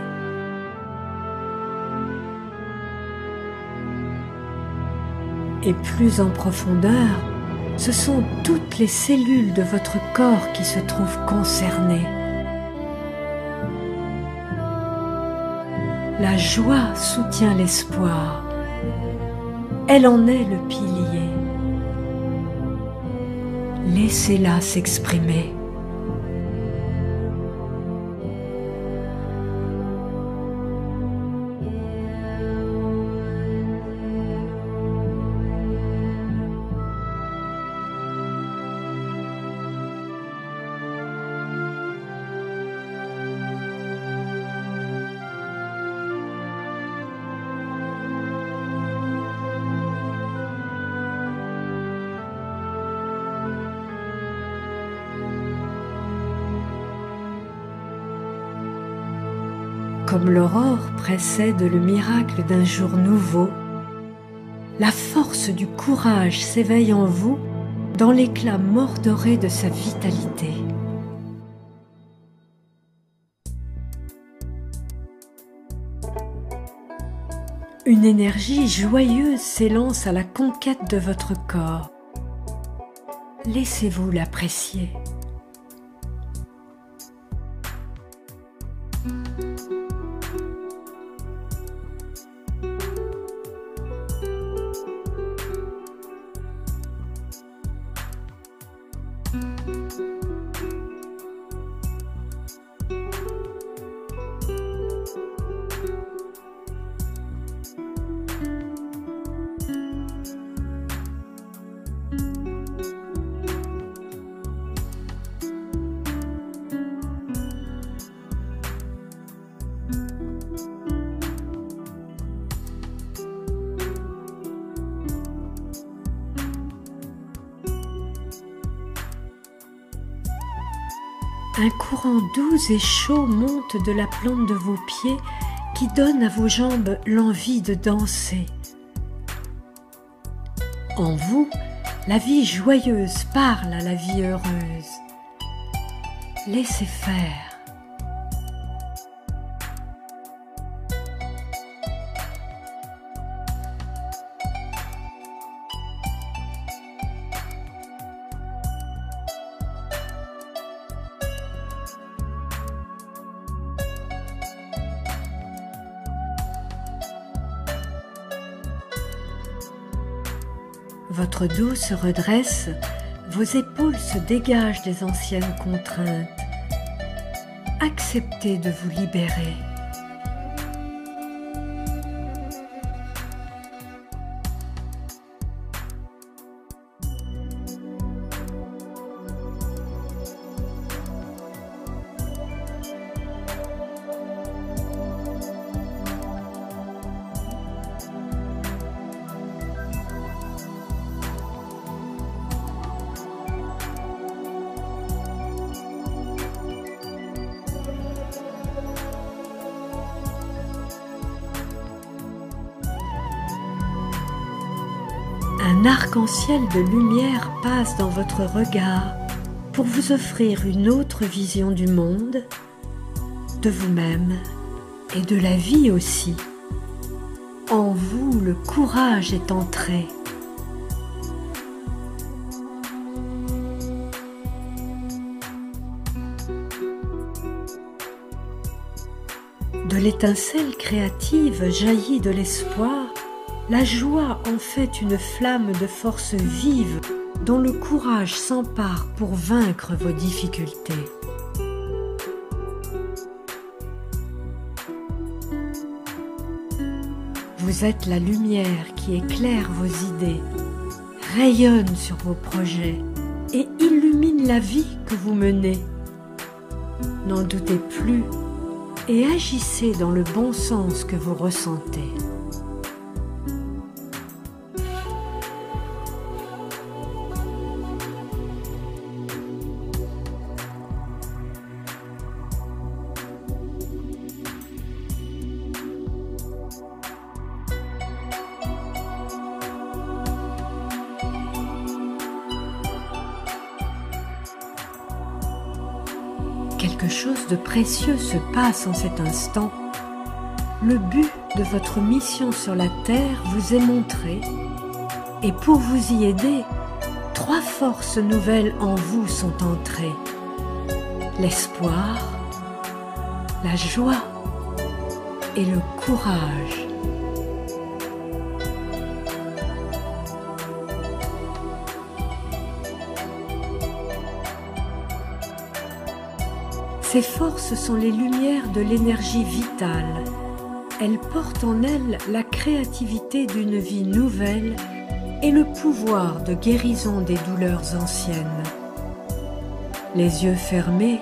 Et plus en profondeur, ce sont toutes les cellules de votre corps qui se trouvent concernées. La joie soutient l'espoir. Elle en est le pilier. Laissez-la s'exprimer. Comme l'aurore précède le miracle d'un jour nouveau, la force du courage s'éveille en vous dans l'éclat mordoré de sa vitalité. Une énergie joyeuse s'élance à la conquête de votre corps. Laissez-vous l'apprécier. Un courant doux et chaud monte de la plante de vos pieds qui donne à vos jambes l'envie de danser. En vous, la vie joyeuse parle à la vie heureuse. Laissez faire. Votre dos se redresse, vos épaules se dégagent des anciennes contraintes. Acceptez de vous libérer. Un arc-en-ciel de lumière passe dans votre regard pour vous offrir une autre vision du monde, de vous-même et de la vie aussi. En vous, le courage est entré. De l'étincelle créative jaillit de l'espoir. La joie en fait une flamme de force vive dont le courage s'empare pour vaincre vos difficultés. Vous êtes la lumière qui éclaire vos idées, rayonne sur vos projets et illumine la vie que vous menez. N'en doutez plus et agissez dans le bon sens que vous ressentez. Quelque chose de précieux se passe en cet instant. Le but de votre mission sur la Terre vous est montré et pour vous y aider, 3 forces nouvelles en vous sont entrées. L'espoir, la joie et le courage. Ces forces sont les lumières de l'énergie vitale. Elles portent en elles la créativité d'une vie nouvelle et le pouvoir de guérison des douleurs anciennes. Les yeux fermés,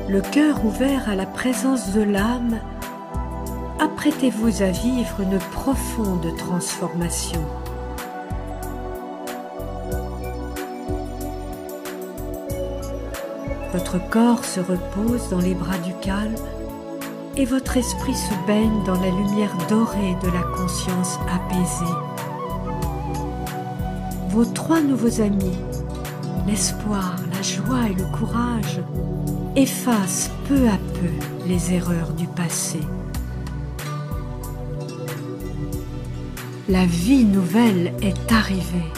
le cœur ouvert à la présence de l'âme, apprêtez-vous à vivre une profonde transformation. Votre corps se repose dans les bras du calme et votre esprit se baigne dans la lumière dorée de la conscience apaisée. Vos 3 nouveaux amis, l'espoir, la joie et le courage, effacent peu à peu les erreurs du passé. La vie nouvelle est arrivée.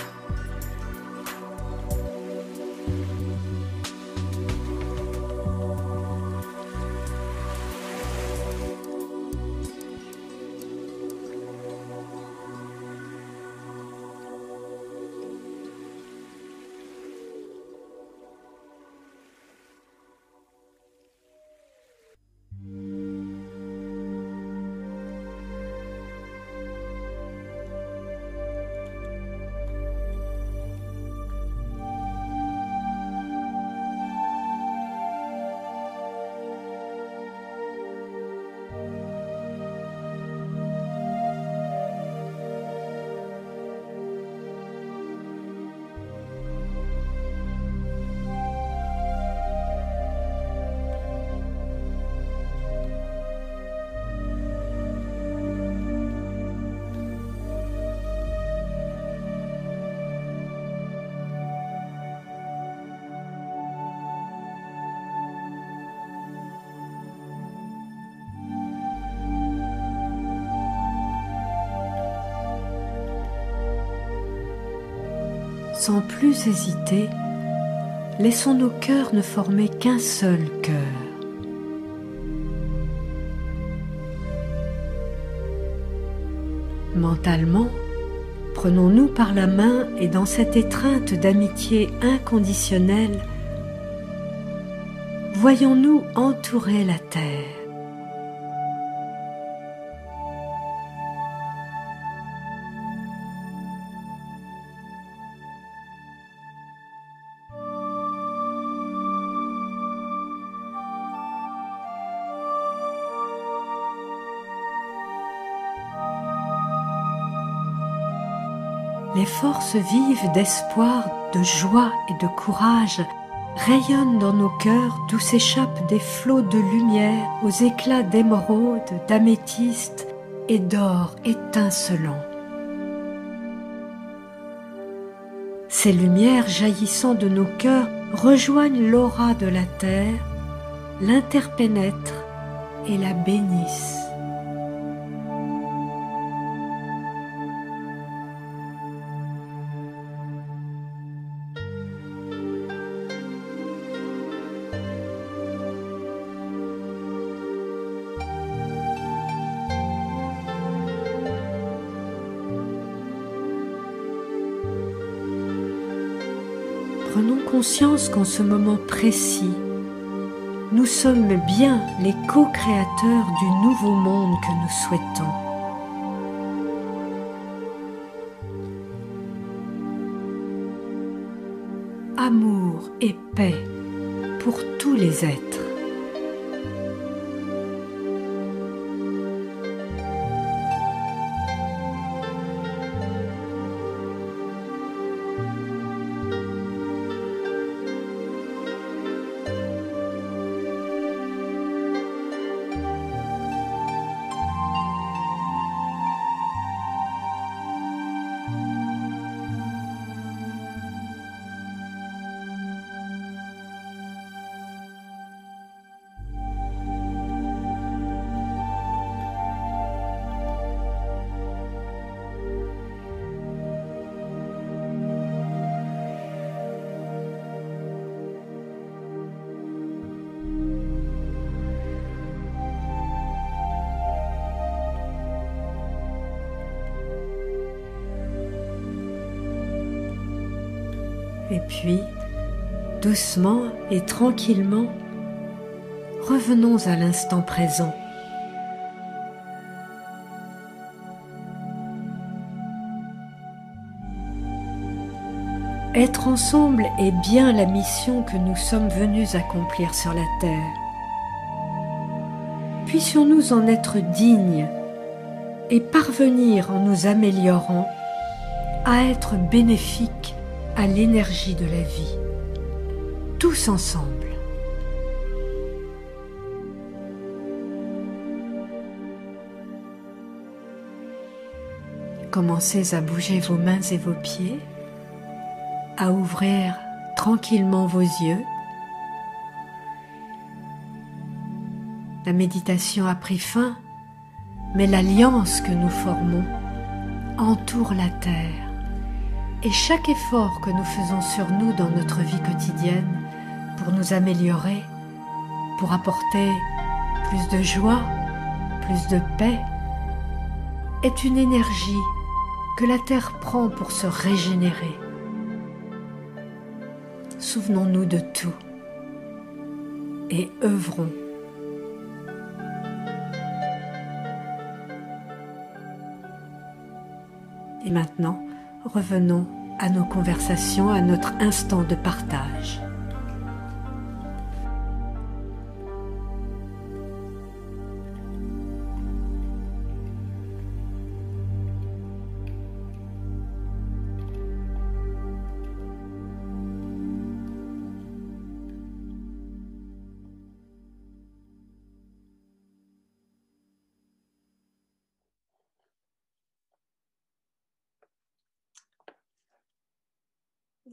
Sans plus hésiter, laissons nos cœurs ne former qu'un seul cœur. Mentalement, prenons-nous par la main et dans cette étreinte d'amitié inconditionnelle, voyons-nous entourer la terre. Les forces vives d'espoir, de joie et de courage rayonnent dans nos cœurs d'où s'échappent des flots de lumière aux éclats d'émeraude, d'améthyste et d'or étincelant. Ces lumières jaillissant de nos cœurs rejoignent l'aura de la terre, l'interpénètrent et la bénissent. Prenons conscience qu'en ce moment précis, nous sommes bien les co-créateurs du nouveau monde que nous souhaitons. Amour et paix pour tous les êtres. Et puis, doucement et tranquillement, revenons à l'instant présent. Être ensemble est bien la mission que nous sommes venus accomplir sur la terre. Puissions-nous en être dignes et parvenir en nous améliorant à être bénéfiques à l'énergie de la vie, tous ensemble. Commencez à bouger vos mains et vos pieds, à ouvrir tranquillement vos yeux. La méditation a pris fin, mais l'alliance que nous formons entoure la terre. Et chaque effort que nous faisons sur nous dans notre vie quotidienne pour nous améliorer, pour apporter plus de joie, plus de paix, est une énergie que la terre prend pour se régénérer. Souvenons-nous de tout et œuvrons. Et maintenant, revenons à nos conversations, à notre instant de partage.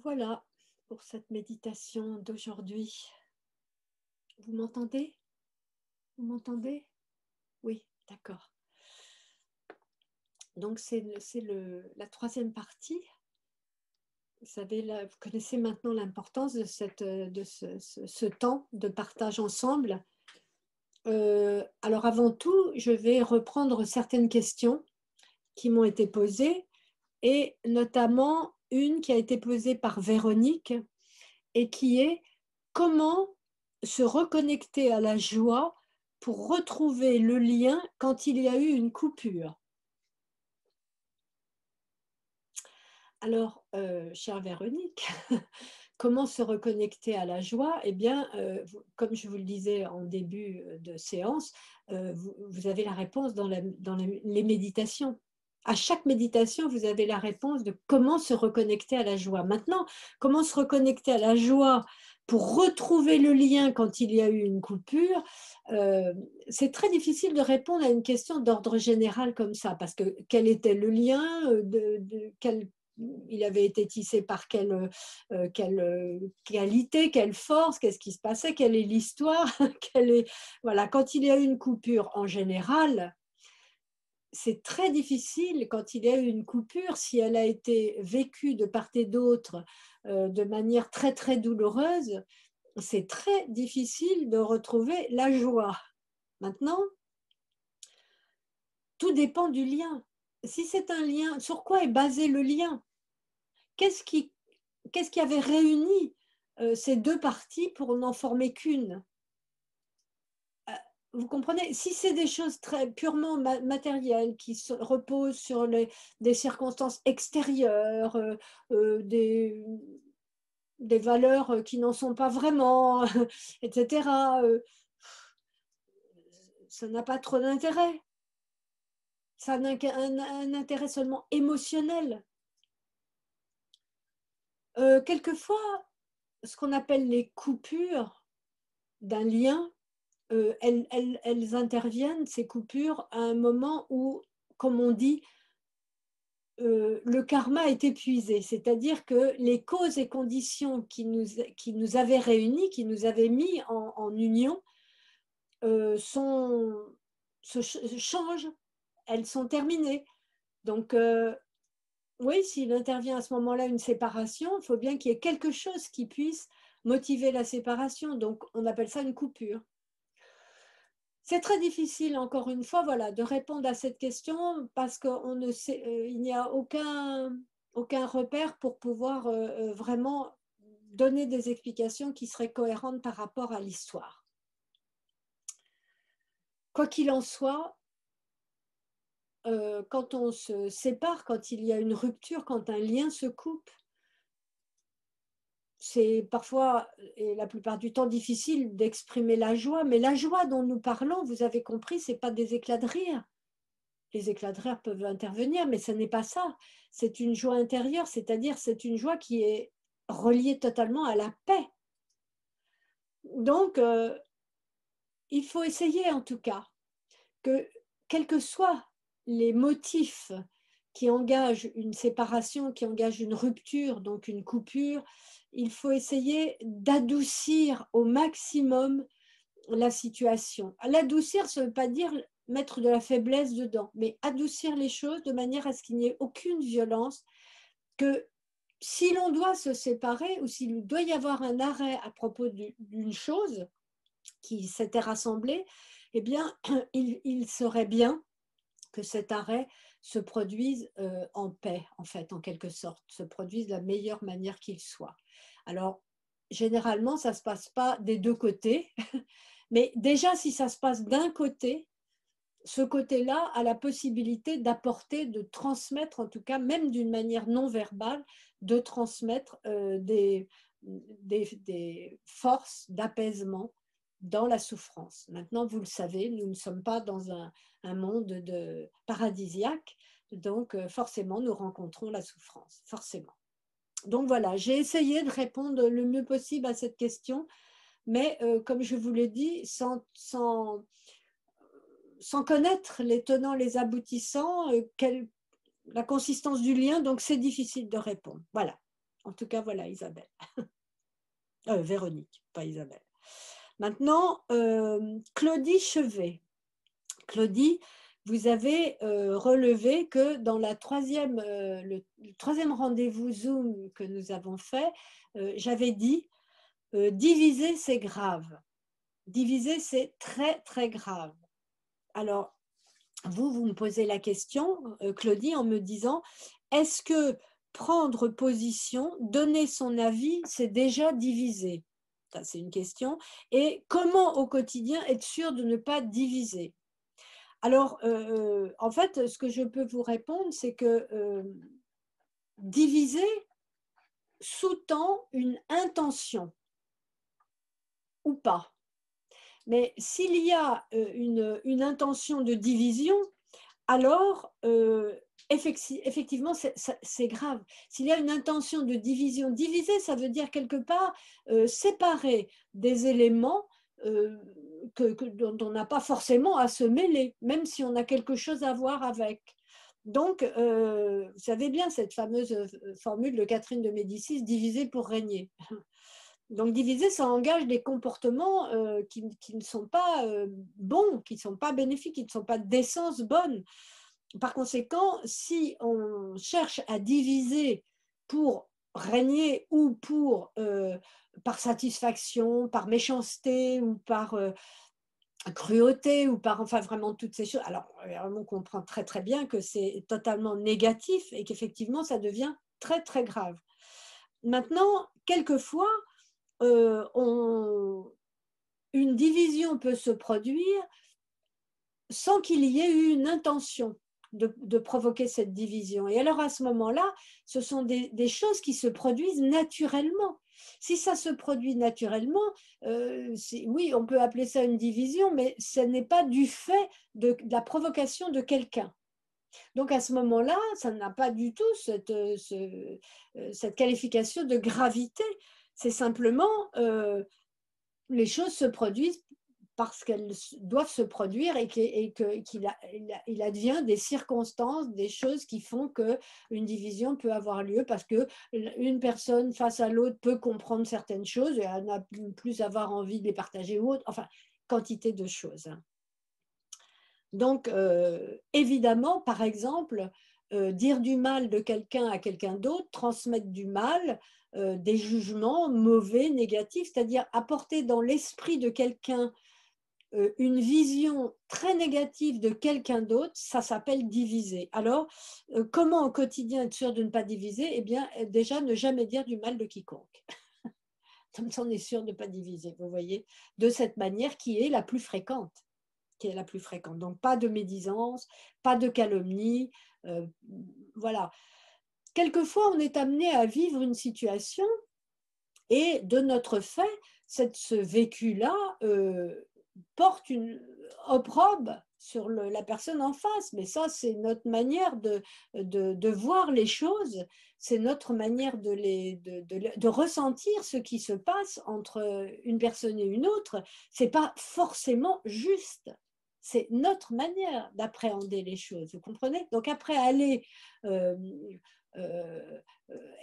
Voilà pour cette méditation d'aujourd'hui. Vous m'entendez? Vous m'entendez? Oui, d'accord. Donc c'est la troisième partie Vous savez, là, vous connaissez maintenant l'importance de, ce temps de partage ensemble. Alors avant tout, je vais reprendre certaines questions qui m'ont été posées, et notamment une qui a été posée par Véronique et qui est: comment se reconnecter à la joie pour retrouver le lien quand il y a eu une coupure? Alors, chère Véronique, comment se reconnecter à la joie? Eh bien, comme je vous le disais en début de séance, vous avez la réponse dans les méditations. À chaque méditation, vous avez la réponse de comment se reconnecter à la joie. Maintenant, comment se reconnecter à la joie pour retrouver le lien quand il y a eu une coupure? C'est très difficile de répondre à une question d'ordre général comme ça, parce que quel était le lien, il avait été tissé par quelle qualité, quelle force, qu'est-ce qui se passait, quelle est l'histoire, voilà. Quand il y a eu une coupure en général, c'est très difficile quand il y a eu une coupure, si elle a été vécue de part et d'autre de manière très très douloureuse, c'est très difficile de retrouver la joie. Maintenant, tout dépend du lien. Si c'est un lien, sur quoi est basé le lien? Qu'est-ce qui avait réuni ces deux parties pour n'en former qu'une? Vous comprenez? Si c'est des choses très purement matérielles qui reposent sur des circonstances extérieures, des valeurs qui n'en sont pas vraiment, etc., ça n'a pas trop d'intérêt. Ça n'a un intérêt seulement émotionnel. Quelquefois, ce qu'on appelle les coupures d'un lien, elles interviennent, ces coupures, à un moment où, comme on dit, le karma est épuisé, c'est-à-dire que les causes et conditions qui nous avaient réunis, qui nous avaient mis en union, changent, elles sont terminées. Donc, oui, s'il intervient à ce moment-là une séparation, il faut bien qu'il y ait quelque chose qui puisse motiver la séparation. Donc, on appelle ça une coupure. C'est très difficile, encore une fois, voilà, de répondre à cette question parce qu'il n'y a aucun repère pour pouvoir vraiment donner des explications qui seraient cohérentes par rapport à l'histoire. Quoi qu'il en soit, quand on se sépare, quand il y a une rupture, quand un lien se coupe, c'est parfois, et la plupart du temps, difficile d'exprimer la joie, mais la joie dont nous parlons, vous avez compris, ce n'est pas des éclats de rire. Les éclats de rire peuvent intervenir, mais ce n'est pas ça. C'est une joie intérieure, c'est-à-dire c'est une joie qui est reliée totalement à la paix. Donc, il faut essayer en tout cas que, quels que soient les motifs qui engagent une séparation, qui engagent une rupture, donc une coupure, il faut essayer d'adoucir au maximum la situation. L'adoucir, ça ne veut pas dire mettre de la faiblesse dedans, mais adoucir les choses de manière à ce qu'il n'y ait aucune violence, que si l'on doit se séparer ou s'il doit y avoir un arrêt à propos d'une chose qui s'était rassemblée, eh bien, il serait bien que cet arrêt se produise en paix, en fait, en quelque sorte, se produise de la meilleure manière qu'il soit. Alors, généralement, ça ne se passe pas des deux côtés, mais déjà, si ça se passe d'un côté, ce côté-là a la possibilité d'apporter, de transmettre, en tout cas, même d'une manière non verbale, de transmettre des forces d'apaisement dans la souffrance. Maintenant, vous le savez, nous ne sommes pas dans un monde paradisiaque, donc forcément, nous rencontrons la souffrance, forcément. Donc voilà, j'ai essayé de répondre le mieux possible à cette question, mais comme je vous l'ai dit, sans connaître les tenants, les aboutissants, la consistance du lien, donc c'est difficile de répondre. Voilà. En tout cas, voilà, Isabelle. Véronique, pas Isabelle. Maintenant, Claudie Chevet. Claudie vous avez relevé que dans le troisième rendez-vous Zoom que nous avons fait, j'avais dit diviser, c'est grave. Diviser, c'est très, très grave. Alors, vous me posez la question, Claudie, en me disant, est-ce que prendre position, donner son avis, c'est déjà diviser? Ça, c'est une question. Et comment au quotidien être sûr de ne pas diviser? Alors, en fait, ce que je peux vous répondre, c'est que diviser sous-tend une intention ou pas. Mais s'il y a une intention de division, alors effectivement, c'est grave. S'il y a une intention de division, diviser, ça veut dire quelque part séparer des éléments dont on n'a pas forcément à se mêler, même si on a quelque chose à voir avec. Donc, vous savez bien cette fameuse formule de Catherine de Médicis, diviser pour régner. Donc, diviser, ça engage des comportements qui ne sont pas bons, qui ne sont pas bénéfiques, qui ne sont pas d'essence bonne. Par conséquent, si on cherche à diviser pour régner ou par satisfaction, par méchanceté ou par cruauté ou par enfin vraiment toutes ces choses, alors on comprend très très bien que c'est totalement négatif et qu'effectivement ça devient très très grave. Maintenant, quelquefois, une division peut se produire sans qu'il y ait eu une intention de provoquer cette division. Et alors à ce moment-là, ce sont des choses qui se produisent naturellement. Si ça se produit naturellement, oui, on peut appeler ça une division, mais ce n'est pas du fait de la provocation de quelqu'un. Donc à ce moment-là, ça n'a pas du tout cette qualification de gravité. C'est simplement les choses se produisent parce qu'elles doivent se produire et qu'il advient des circonstances, des choses qui font qu'une division peut avoir lieu parce qu'une personne face à l'autre peut comprendre certaines choses et elle n'a plus avoir envie de les partager ou autre. Enfin, quantité de choses. Donc, évidemment, par exemple, dire du mal de quelqu'un à quelqu'un d'autre, transmettre du mal, des jugements mauvais, négatifs, c'est-à-dire apporter dans l'esprit de quelqu'un une vision très négative de quelqu'un d'autre, ça s'appelle diviser. Alors, comment au quotidien être sûr de ne pas diviser? Eh bien, déjà, ne jamais dire du mal de quiconque. Comme ça, on est sûr de ne pas diviser, vous voyez, de cette manière qui est la plus fréquente. Donc, pas de médisance, pas de calomnie, voilà. Quelquefois, on est amené à vivre une situation et de notre fait, ce vécu-là porte une opprobre sur la personne en face. Mais ça, c'est notre manière de voir les choses, c'est notre manière de ressentir ce qui se passe entre une personne et une autre. Ce n'est pas forcément juste. C'est notre manière d'appréhender les choses, vous comprenez? Donc après, aller euh,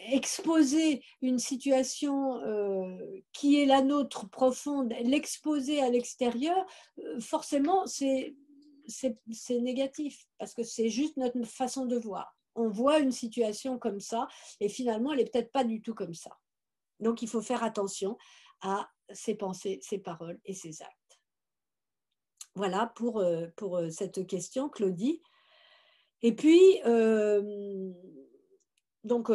exposer une situation qui est la nôtre profonde, l'exposer à l'extérieur, forcément, c'est négatif, parce que c'est juste notre façon de voir. On voit une situation comme ça, et finalement, elle n'est peut-être pas du tout comme ça. Donc, il faut faire attention à ses pensées, ses paroles et ses actes. Voilà pour cette question, Claudie. Et puis, donc,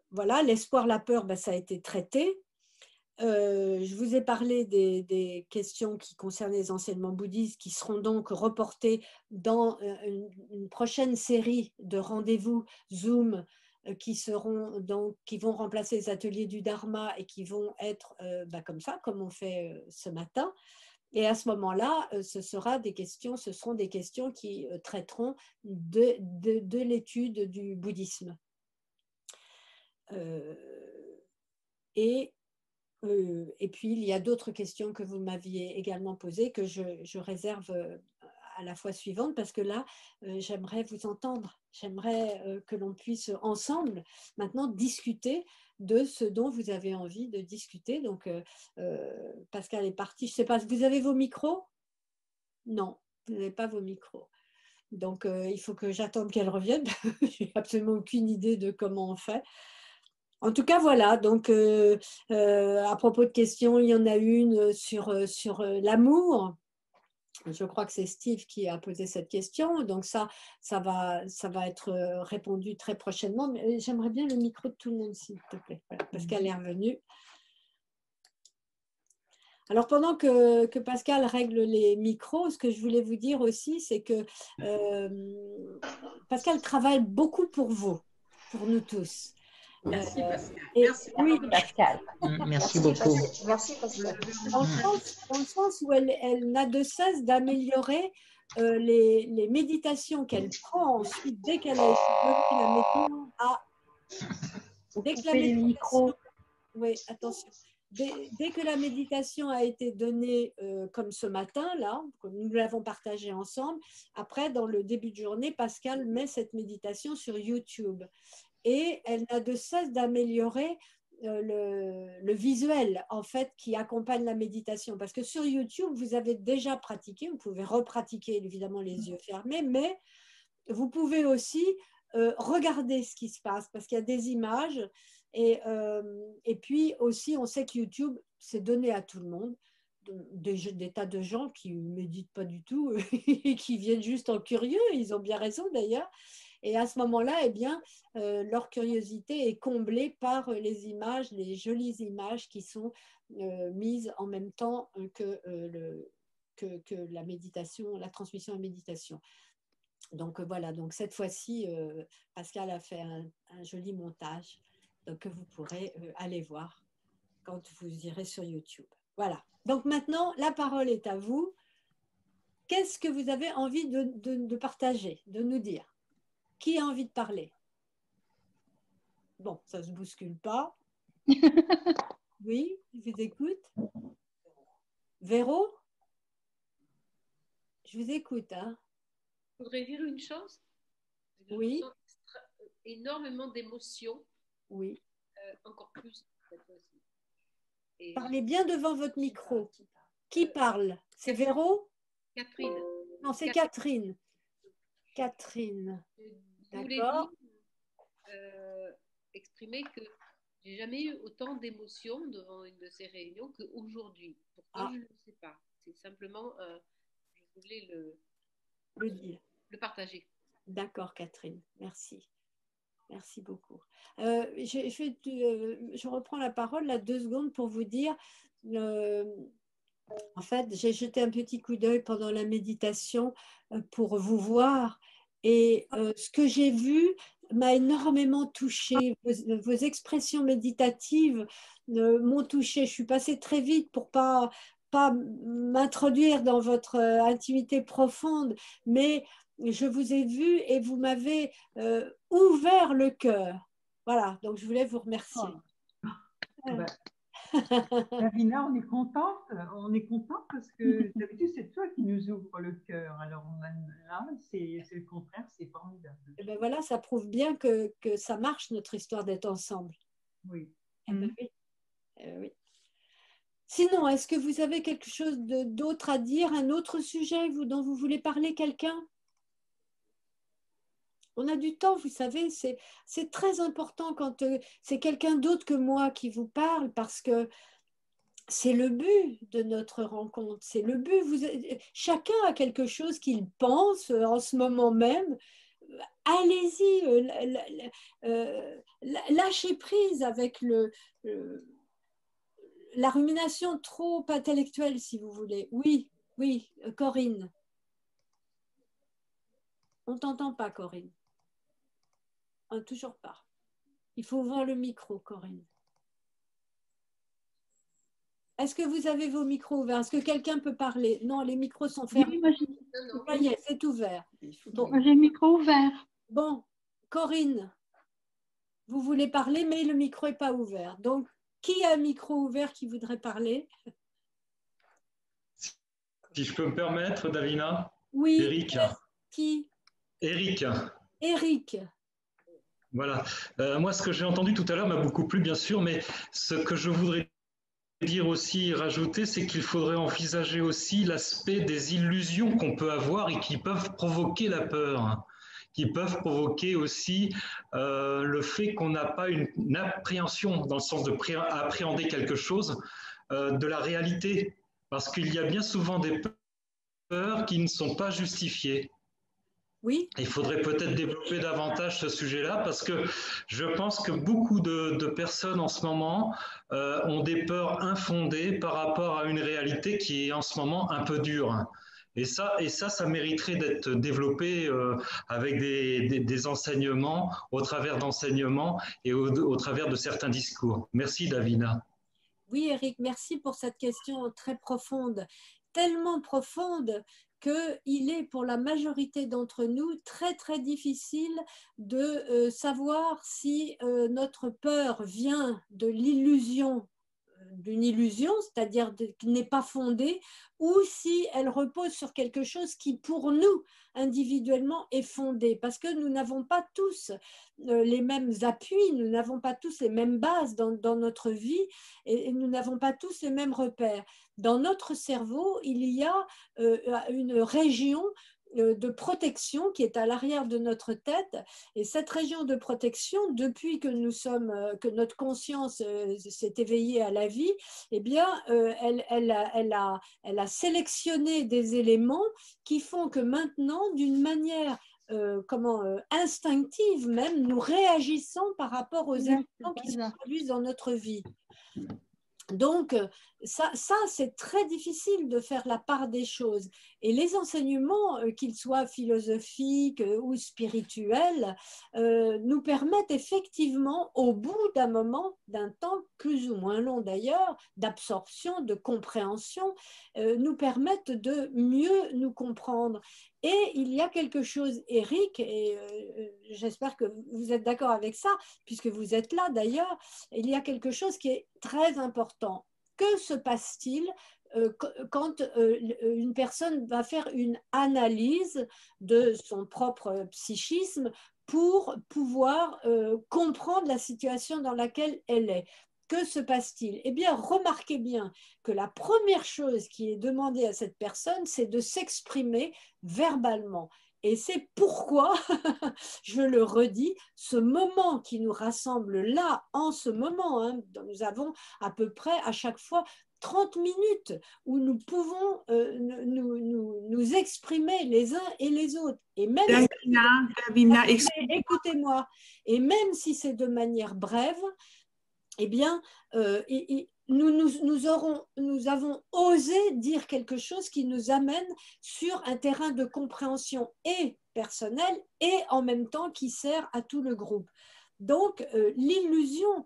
voilà, l'espoir, la peur, ben, ça a été traité. Je vous ai parlé des questions qui concernent les enseignements bouddhistes qui seront donc reportées dans une prochaine série de rendez-vous Zoom qui vont remplacer les ateliers du Dharma et qui vont être comme ça, comme on fait ce matin. Et à ce moment-là, ce seront des questions qui traiteront de l'étude du bouddhisme. Et puis, il y a d'autres questions que vous m'aviez également posées que je réserve à la fois suivante parce que là, j'aimerais vous entendre. J'aimerais que l'on puisse ensemble maintenant discuter de ce dont vous avez envie de discuter. Donc, Pascal est parti. Je ne sais pas, vous avez vos micros? Non, vous n'avez pas vos micros. Donc, il faut que j'attende qu'elle revienne. Je n'ai absolument aucune idée de comment on fait. En tout cas, voilà. Donc, à propos de questions, il y en a une sur l'amour. Je crois que c'est Steve qui a posé cette question. Donc, ça va être répondu très prochainement. Mais j'aimerais bien le micro de tout le monde, s'il te plaît. Voilà, Pascal est revenu. Alors, pendant que Pascal règle les micros, ce que je voulais vous dire aussi, c'est que Pascal travaille beaucoup pour vous, pour nous tous. Merci Pascal. Merci Pascal. Merci beaucoup. Merci Pascal. Dans le sens où elle n'a de cesse d'améliorer les méditations qu'elle prend ensuite dès qu'elle a été donnée dès que la méditation, oui, attention. Dès que la méditation a été donnée, comme ce matin, là, comme nous l'avons partagé ensemble, après, dans le début de journée, Pascal met cette méditation sur YouTube. Et elle n'a de cesse d'améliorer le visuel, en fait, qui accompagne la méditation. Parce que sur YouTube, vous avez déjà pratiqué, vous pouvez repratiquer, évidemment, les yeux fermés, mais vous pouvez aussi regarder ce qui se passe, parce qu'il y a des images. Et puis aussi, on sait que YouTube, c'est donné à tout le monde. Des tas de gens qui ne méditent pas du tout et qui viennent juste en curieux. Ils ont bien raison d'ailleurs. Et à ce moment-là, eh bien, leur curiosité est comblée par les images, les jolies images qui sont mises en même temps que la méditation, la transmission à méditation. Donc voilà, donc cette fois-ci, Pascal a fait un joli montage que vous pourrez aller voir quand vous irez sur YouTube. Voilà. Donc maintenant, la parole est à vous. Qu'est-ce que vous avez envie de partager, de nous dire? Qui a envie de parler? Bon, ça ne se bouscule pas. Oui, je vous écoute. Véro? Je vous écoute. Hein. Je voudrais dire une chose. Oui. Je ressens énormément d'émotions. Oui. Encore plus cette fois-ci. Et parlez bien devant votre micro. Qui parle? C'est Véro? Catherine. Non, c'est Catherine. Catherine. D'accord. Exprimer que j'ai jamais eu autant d'émotions devant une de ces réunions qu'aujourd'hui. Pourquoi je ne sais pas. C'est simplement, je voulais le dire. Le partager. D'accord, Catherine. Merci. Merci beaucoup. Je reprends la parole là 2 secondes pour vous dire, en fait, j'ai jeté un petit coup d'œil pendant la méditation pour vous voir et ce que j'ai vu m'a énormément touchée. Vos expressions méditatives m'ont touchée. Je suis passée très vite pour pas m'introduire dans votre intimité profonde, mais je vous ai vu et vous m'avez ouvert le cœur. Voilà, donc je voulais vous remercier. Davina, on est contente parce que d'habitude c'est toi qui nous ouvre le cœur. Alors là, c'est le contraire, c'est formidable. Et ben voilà, ça prouve bien que ça marche notre histoire d'être ensemble. Oui. Ben oui. Oui. Sinon, est-ce que vous avez quelque chose d'autre à dire, un autre sujet dont vous voulez parler, quelqu'un? On a du temps, vous savez, c'est très important quand c'est quelqu'un d'autre que moi qui vous parle parce que c'est le but de notre rencontre, c'est le but. Chacun a quelque chose qu'il pense en ce moment même. Allez-y, lâchez prise avec la rumination trop intellectuelle, si vous voulez. Oui, Corinne. On ne t'entend pas, Corinne. Toujours pas. Il faut ouvrir le micro, Corinne. Est-ce que vous avez vos micros ouverts? Est-ce que quelqu'un peut parler? Non, les micros sont fermés. Ça y est, c'est ouvert. Moi, j'ai le micro ouvert. Bon, Corinne, vous voulez parler, mais le micro n'est pas ouvert. Donc, qui a un micro ouvert qui voudrait parler? Si je peux me permettre, Davina? Oui. Eric. Qui? Eric. Eric. Voilà. Moi, ce que j'ai entendu tout à l'heure m'a beaucoup plu, bien sûr, mais ce que je voudrais dire aussi, rajouter, c'est qu'il faudrait envisager aussi l'aspect des illusions qu'on peut avoir et qui peuvent provoquer la peur, qui peuvent provoquer aussi le fait qu'on n'a pas une appréhension dans le sens de appréhender quelque chose de la réalité, parce qu'il y a bien souvent des peurs qui ne sont pas justifiées. Oui. Il faudrait peut-être développer davantage ce sujet-là parce que je pense que beaucoup de personnes en ce moment ont des peurs infondées par rapport à une réalité qui est en ce moment un peu dure. Et ça mériterait d'être développé avec des enseignements, au travers d'enseignements et au travers de certains discours. Merci, Davina. Oui, Eric, merci pour cette question très profonde, tellement profonde qu'il est pour la majorité d'entre nous très très difficile de savoir si notre peur vient de l'illusion, d'une illusion, c'est-à-dire qui n'est pas fondée, ou si elle repose sur quelque chose qui, pour nous, individuellement, est fondé. Parce que nous n'avons pas tous les mêmes appuis, nous n'avons pas tous les mêmes bases dans notre vie et nous n'avons pas tous les mêmes repères. Dans notre cerveau, il y a une région de protection qui est à l'arrière de notre tête, et cette région de protection, depuis que que notre conscience s'est éveillée à la vie, eh bien, elle a sélectionné des éléments qui font que maintenant, d'une manière instinctive même, nous réagissons par rapport aux événements qui se produisent dans notre vie. Donc, ça c'est très difficile de faire la part des choses. Et les enseignements, qu'ils soient philosophiques ou spirituels, nous permettent effectivement, au bout d'un moment, d'un temps plus ou moins long d'ailleurs, d'absorption, de compréhension, nous permettent de mieux nous comprendre. Et il y a quelque chose, Eric, et j'espère que vous êtes d'accord avec ça, puisque vous êtes là d'ailleurs, il y a quelque chose qui est très important. Que se passe-t-il quand une personne va faire une analyse de son propre psychisme pour pouvoir comprendre la situation dans laquelle elle est? Que se passe-t-il? Eh bien, remarquez bien que la première chose qui est demandée à cette personne, c'est de s'exprimer verbalement. Et c'est pourquoi, je le redis, ce moment qui nous rassemble là, en ce moment, hein, nous avons à peu près à chaque fois 30 minutes où nous pouvons nous exprimer les uns et les autres. Et même Davina, écoutez-moi, et même si c'est de manière brève, eh bien, nous avons osé dire quelque chose qui nous amène sur un terrain de compréhension et personnel et en même temps qui sert à tout le groupe. Donc, l'illusion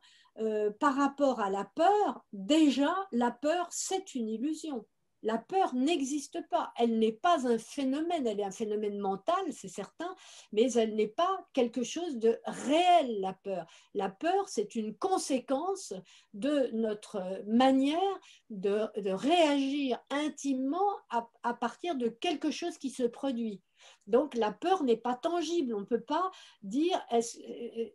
par rapport à la peur, déjà, la peur, c'est une illusion. La peur n'existe pas. Elle n'est pas un phénomène. Elle est un phénomène mental, c'est certain, mais elle n'est pas quelque chose de réel, la peur. La peur, c'est une conséquence de notre manière de réagir intimement à partir de quelque chose qui se produit. Donc, la peur n'est pas tangible. On ne peut pas dire...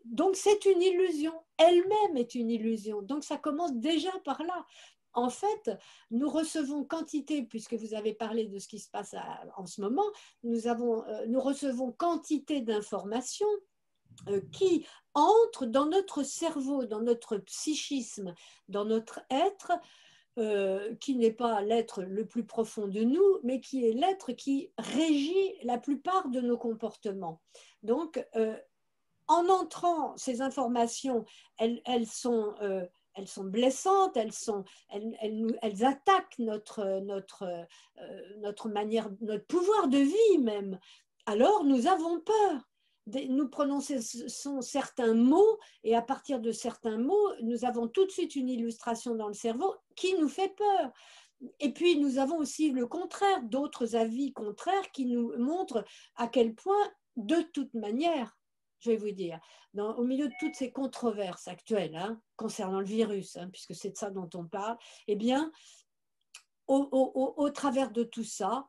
Donc, c'est une illusion. Elle-même est une illusion. Donc, ça commence déjà par là. En fait, nous recevons quantité, puisque vous avez parlé de ce qui se passe en ce moment, nous recevons quantité d'informations qui entrent dans notre cerveau, dans notre psychisme, dans notre être, qui n'est pas l'être le plus profond de nous, mais qui est l'être qui régit la plupart de nos comportements. Donc, en entrant ces informations, elles sont blessantes, elles attaquent notre manière, notre pouvoir de vie même. Alors nous avons peur. Nous prononçons certains mots et à partir de certains mots, nous avons tout de suite une illustration dans le cerveau qui nous fait peur. Et puis nous avons aussi le contraire, d'autres avis contraires qui nous montrent à quel point, de toute manière, je vais vous dire, au milieu de toutes ces controverses actuelles concernant le virus, puisque c'est de ça dont on parle, eh bien, au travers de tout ça,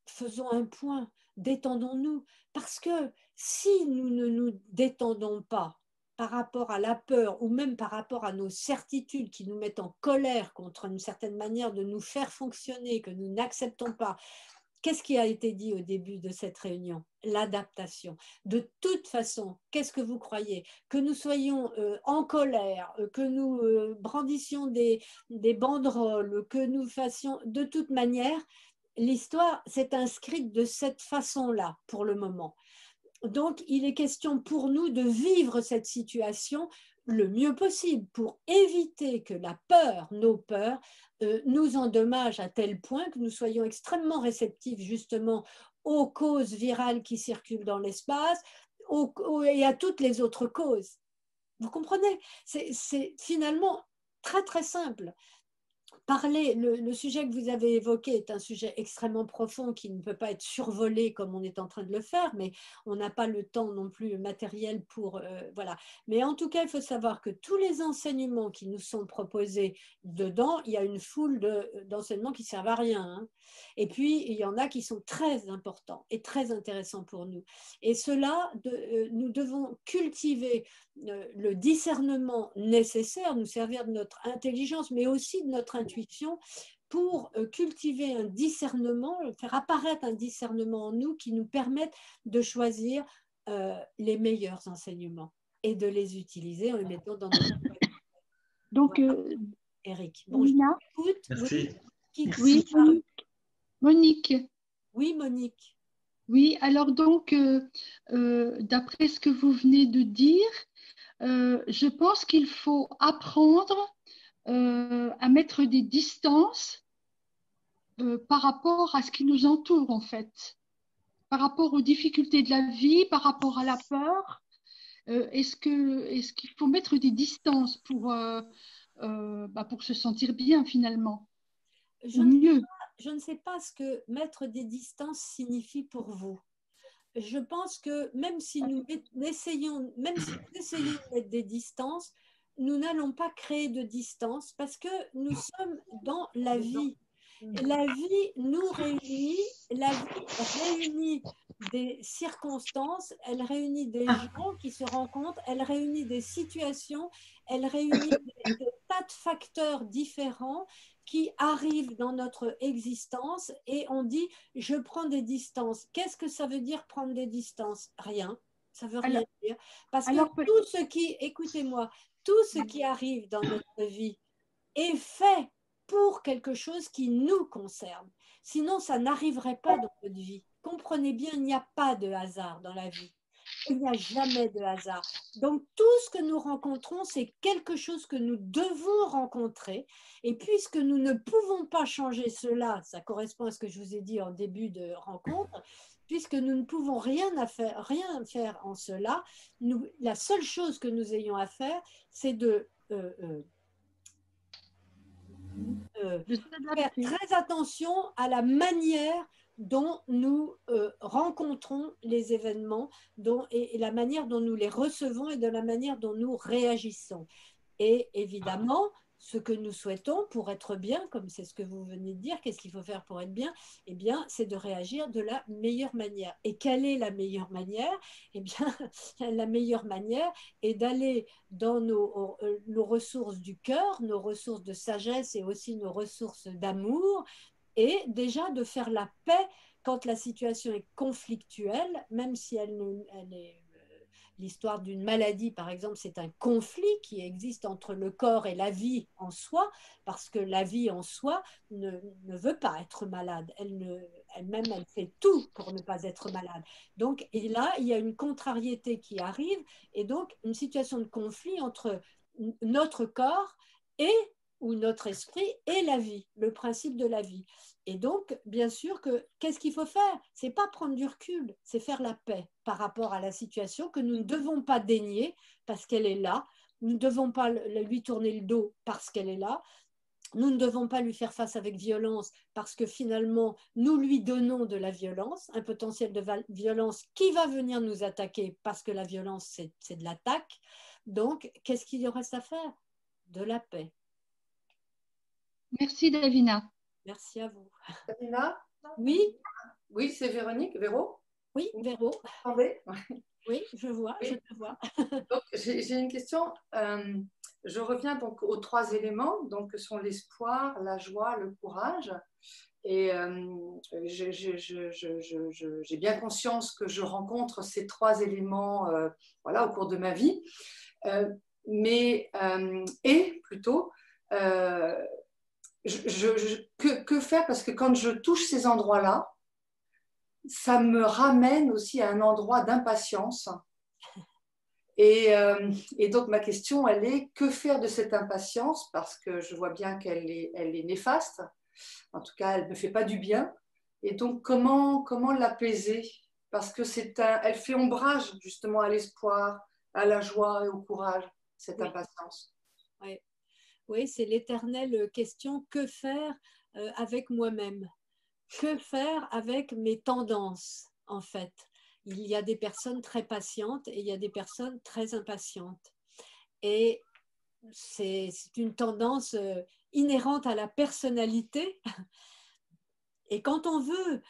faisons un point, détendons-nous, parce que si nous ne nous détendons pas, par rapport à la peur ou même par rapport à nos certitudes qui nous mettent en colère contre une certaine manière de nous faire fonctionner, que nous n'acceptons pas, qu'est-ce qui a été dit au début de cette réunion? L'adaptation. De toute façon, qu'est-ce que vous croyez? Que nous soyons en colère, que nous brandissions des banderoles, que nous fassions de toute manière, l'histoire s'est inscrite de cette façon-là pour le moment. Donc, il est question pour nous de vivre cette situation le mieux possible pour éviter que la peur, nos peurs, nous endommagent à tel point que nous soyons extrêmement réceptifs justement aux causes virales qui circulent dans l'espace et à toutes les autres causes. Vous comprenez? C'est finalement très très simple. Parler, le sujet que vous avez évoqué est un sujet extrêmement profond qui ne peut pas être survolé comme on est en train de le faire, mais on n'a pas le temps non plus matériel pour... voilà. Mais en tout cas, il faut savoir que tous les enseignements qui nous sont proposés dedans, il y a une foule d'enseignements qui ne servent à rien. Hein. Et puis, il y en a qui sont très importants et très intéressants pour nous. Et cela, nous devons cultiver le discernement nécessaire, nous servir de notre intelligence, mais aussi de notre intuition pour cultiver un discernement, faire apparaître un discernement en nous qui nous permette de choisir les meilleurs enseignements et de les utiliser en les mettant dans notre... Donc, voilà. Eric, bon, Nina, j'écoute. Merci. Oui, Monique. Oui, Monique. Oui, alors donc, d'après ce que vous venez de dire, je pense qu'il faut apprendre à mettre des distances par rapport à ce qui nous entoure, en fait, par rapport aux difficultés de la vie, par rapport à la peur. Est-ce qu'il faut mettre des distances pour se sentir bien, finalement, ou mieux? Je ne sais pas ce que mettre des distances signifie pour vous. Je pense que même si nous essayons de mettre des distances, nous n'allons pas créer de distance parce que nous sommes dans la vie. La vie nous réunit, la vie réunit des circonstances, elle réunit des gens qui se rencontrent, elle réunit des situations, elle réunit des tas de facteurs différents qui arrivent dans notre existence et on dit je prends des distances. Qu'est-ce que ça veut dire prendre des distances? Rien. Ça veut rien dire. Parce que tout ce qui, écoutez-moi, tout ce qui arrive dans notre vie est fait pour quelque chose qui nous concerne. Sinon, ça n'arriverait pas dans notre vie. Comprenez bien, il n'y a pas de hasard dans la vie. Il n'y a jamais de hasard. Donc, tout ce que nous rencontrons, c'est quelque chose que nous devons rencontrer. Et puisque nous ne pouvons pas changer cela, ça correspond à ce que je vous ai dit en début de rencontre, puisque nous ne pouvons rien faire en cela, la seule chose que nous ayons à faire, c'est de faire très attention à la manière dont nous rencontrons les événements et la manière dont nous les recevons et de la manière dont nous réagissons. Et évidemment, ce que nous souhaitons pour être bien, comme c'est ce que vous venez de dire, qu'est-ce qu'il faut faire pour être bien? Eh bien, c'est de réagir de la meilleure manière. Et quelle est la meilleure manière? Eh bien, la meilleure manière est d'aller dans nos ressources du cœur, nos ressources de sagesse et aussi nos ressources d'amour, et déjà de faire la paix quand la situation est conflictuelle, même si elle est... L'histoire d'une maladie, par exemple, c'est un conflit qui existe entre le corps et la vie en soi, parce que la vie en soi ne veut pas être malade. Elle-même, elle fait tout pour ne pas être malade. Donc, et là, il y a une contrariété qui arrive, et donc une situation de conflit entre notre corps ou notre esprit et la vie, le principe de la vie. Et donc, bien sûr, qu'est-ce qu'il faut faire? C'est pas prendre du recul, c'est faire la paix par rapport à la situation que nous ne devons pas dénier parce qu'elle est là. Nous ne devons pas lui tourner le dos parce qu'elle est là. Nous ne devons pas lui faire face avec violence parce que finalement, nous lui donnons de la violence, un potentiel de violence qui va venir nous attaquer parce que la violence, c'est de l'attaque. Donc, qu'est-ce qu'il y reste à faire? De la paix. Merci, Davina. Merci à vous. Davina? Oui? Oui, c'est Véronique. Véro? Oui, Véro. Attendez. Oui, je vois, Oui. je te vois. Donc, j'ai une question. Je reviens donc aux 3 éléments, donc, que sont l'espoir, la joie, le courage. Et j'ai bien conscience que je rencontre ces 3 éléments voilà, au cours de ma vie. Et plutôt, que faire? Parce que quand je touche ces endroits-là, ça me ramène aussi à un endroit d'impatience. Et donc, ma question, elle est, que faire de cette impatience? Parce que je vois bien qu'elle elle est néfaste. En tout cas, elle ne me fait pas du bien. Et donc, comment l'apaiser? Parce que elle fait ombrage justement à l'espoir, à la joie et au courage, cette impatience. Oui, oui, c'est l'éternelle question, que faire avec moi-même? Que faire avec mes tendances, en fait? Il y a des personnes très patientes et il y a des personnes très impatientes. Et c'est une tendance inhérente à la personnalité. Et quand on veut,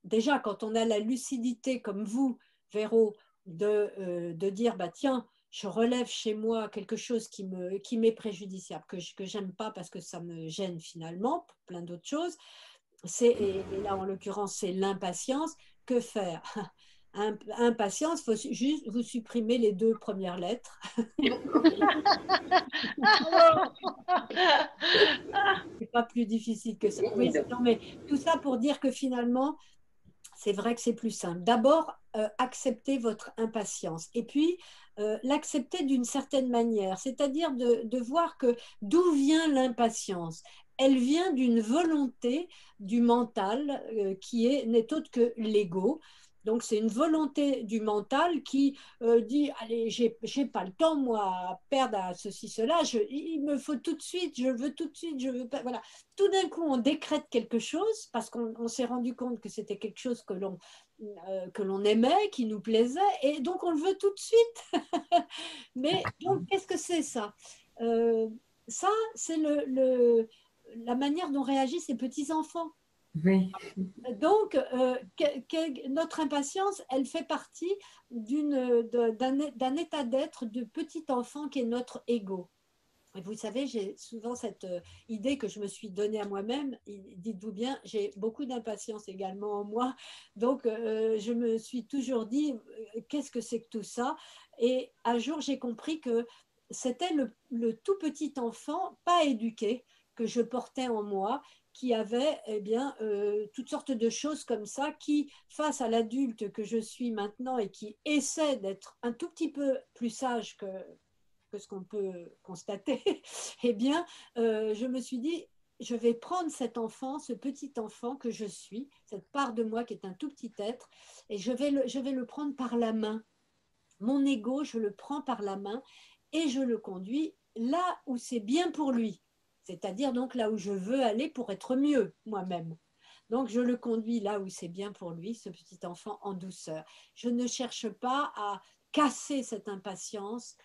déjà, quand on a la lucidité comme vous, Véro, de dire, bah, tiens, je relève chez moi quelque chose qui m'est préjudiciable, que j'aime pas parce que ça me gêne finalement, pour plein d'autres choses. Et là, en l'occurrence, c'est l'impatience. Que faire? Impatience, il faut juste vous supprimer les 2 premières lettres. C'est pas plus difficile que ça. Oui, non, mais tout ça pour dire que finalement, c'est vrai que c'est plus simple. D'abord, accepter votre impatience et puis l'accepter d'une certaine manière, c'est-à-dire de voir que d'où vient l'impatience. Elle vient d'une volonté du mental qui n'est autre que l'ego. Donc, c'est une volonté du mental qui dit, allez, j'ai pas le temps, moi, à perdre à ceci, cela, il me faut tout de suite, je veux tout de suite, je veux pas. Voilà. Tout d'un coup, on décrète quelque chose parce qu'on s'est rendu compte que c'était quelque chose que l'on aimait, qui nous plaisait, et donc on le veut tout de suite. Mais donc, qu'est-ce que c'est ça? Ça, c'est la manière dont réagissent les petits-enfants. Oui. Donc, notre impatience, elle fait partie d'un état d'être de petit enfant qui est notre ego. Et vous savez, j'ai souvent cette idée que je me suis donnée à moi-même. Dites-vous bien, j'ai beaucoup d'impatience également en moi. Donc, je me suis toujours dit, qu'est-ce que c'est que tout ça? Et un jour, j'ai compris que c'était le tout petit enfant, pas éduqué, que je portais en moi, qui avait toutes sortes de choses comme ça, qui, face à l'adulte que je suis maintenant et qui essaie d'être un tout petit peu plus sage que ce qu'on peut constater, eh bien, je me suis dit, je vais prendre cet enfant, ce petit enfant que je suis, cette part de moi qui est un tout petit être, et je vais le prendre par la main. Mon ego, je le prends par la main et je le conduis là où c'est bien pour lui, c'est-à-dire donc là où je veux aller pour être mieux moi-même. Donc, je le conduis là où c'est bien pour lui, ce petit enfant, en douceur. Je ne cherche pas à casser cette impatience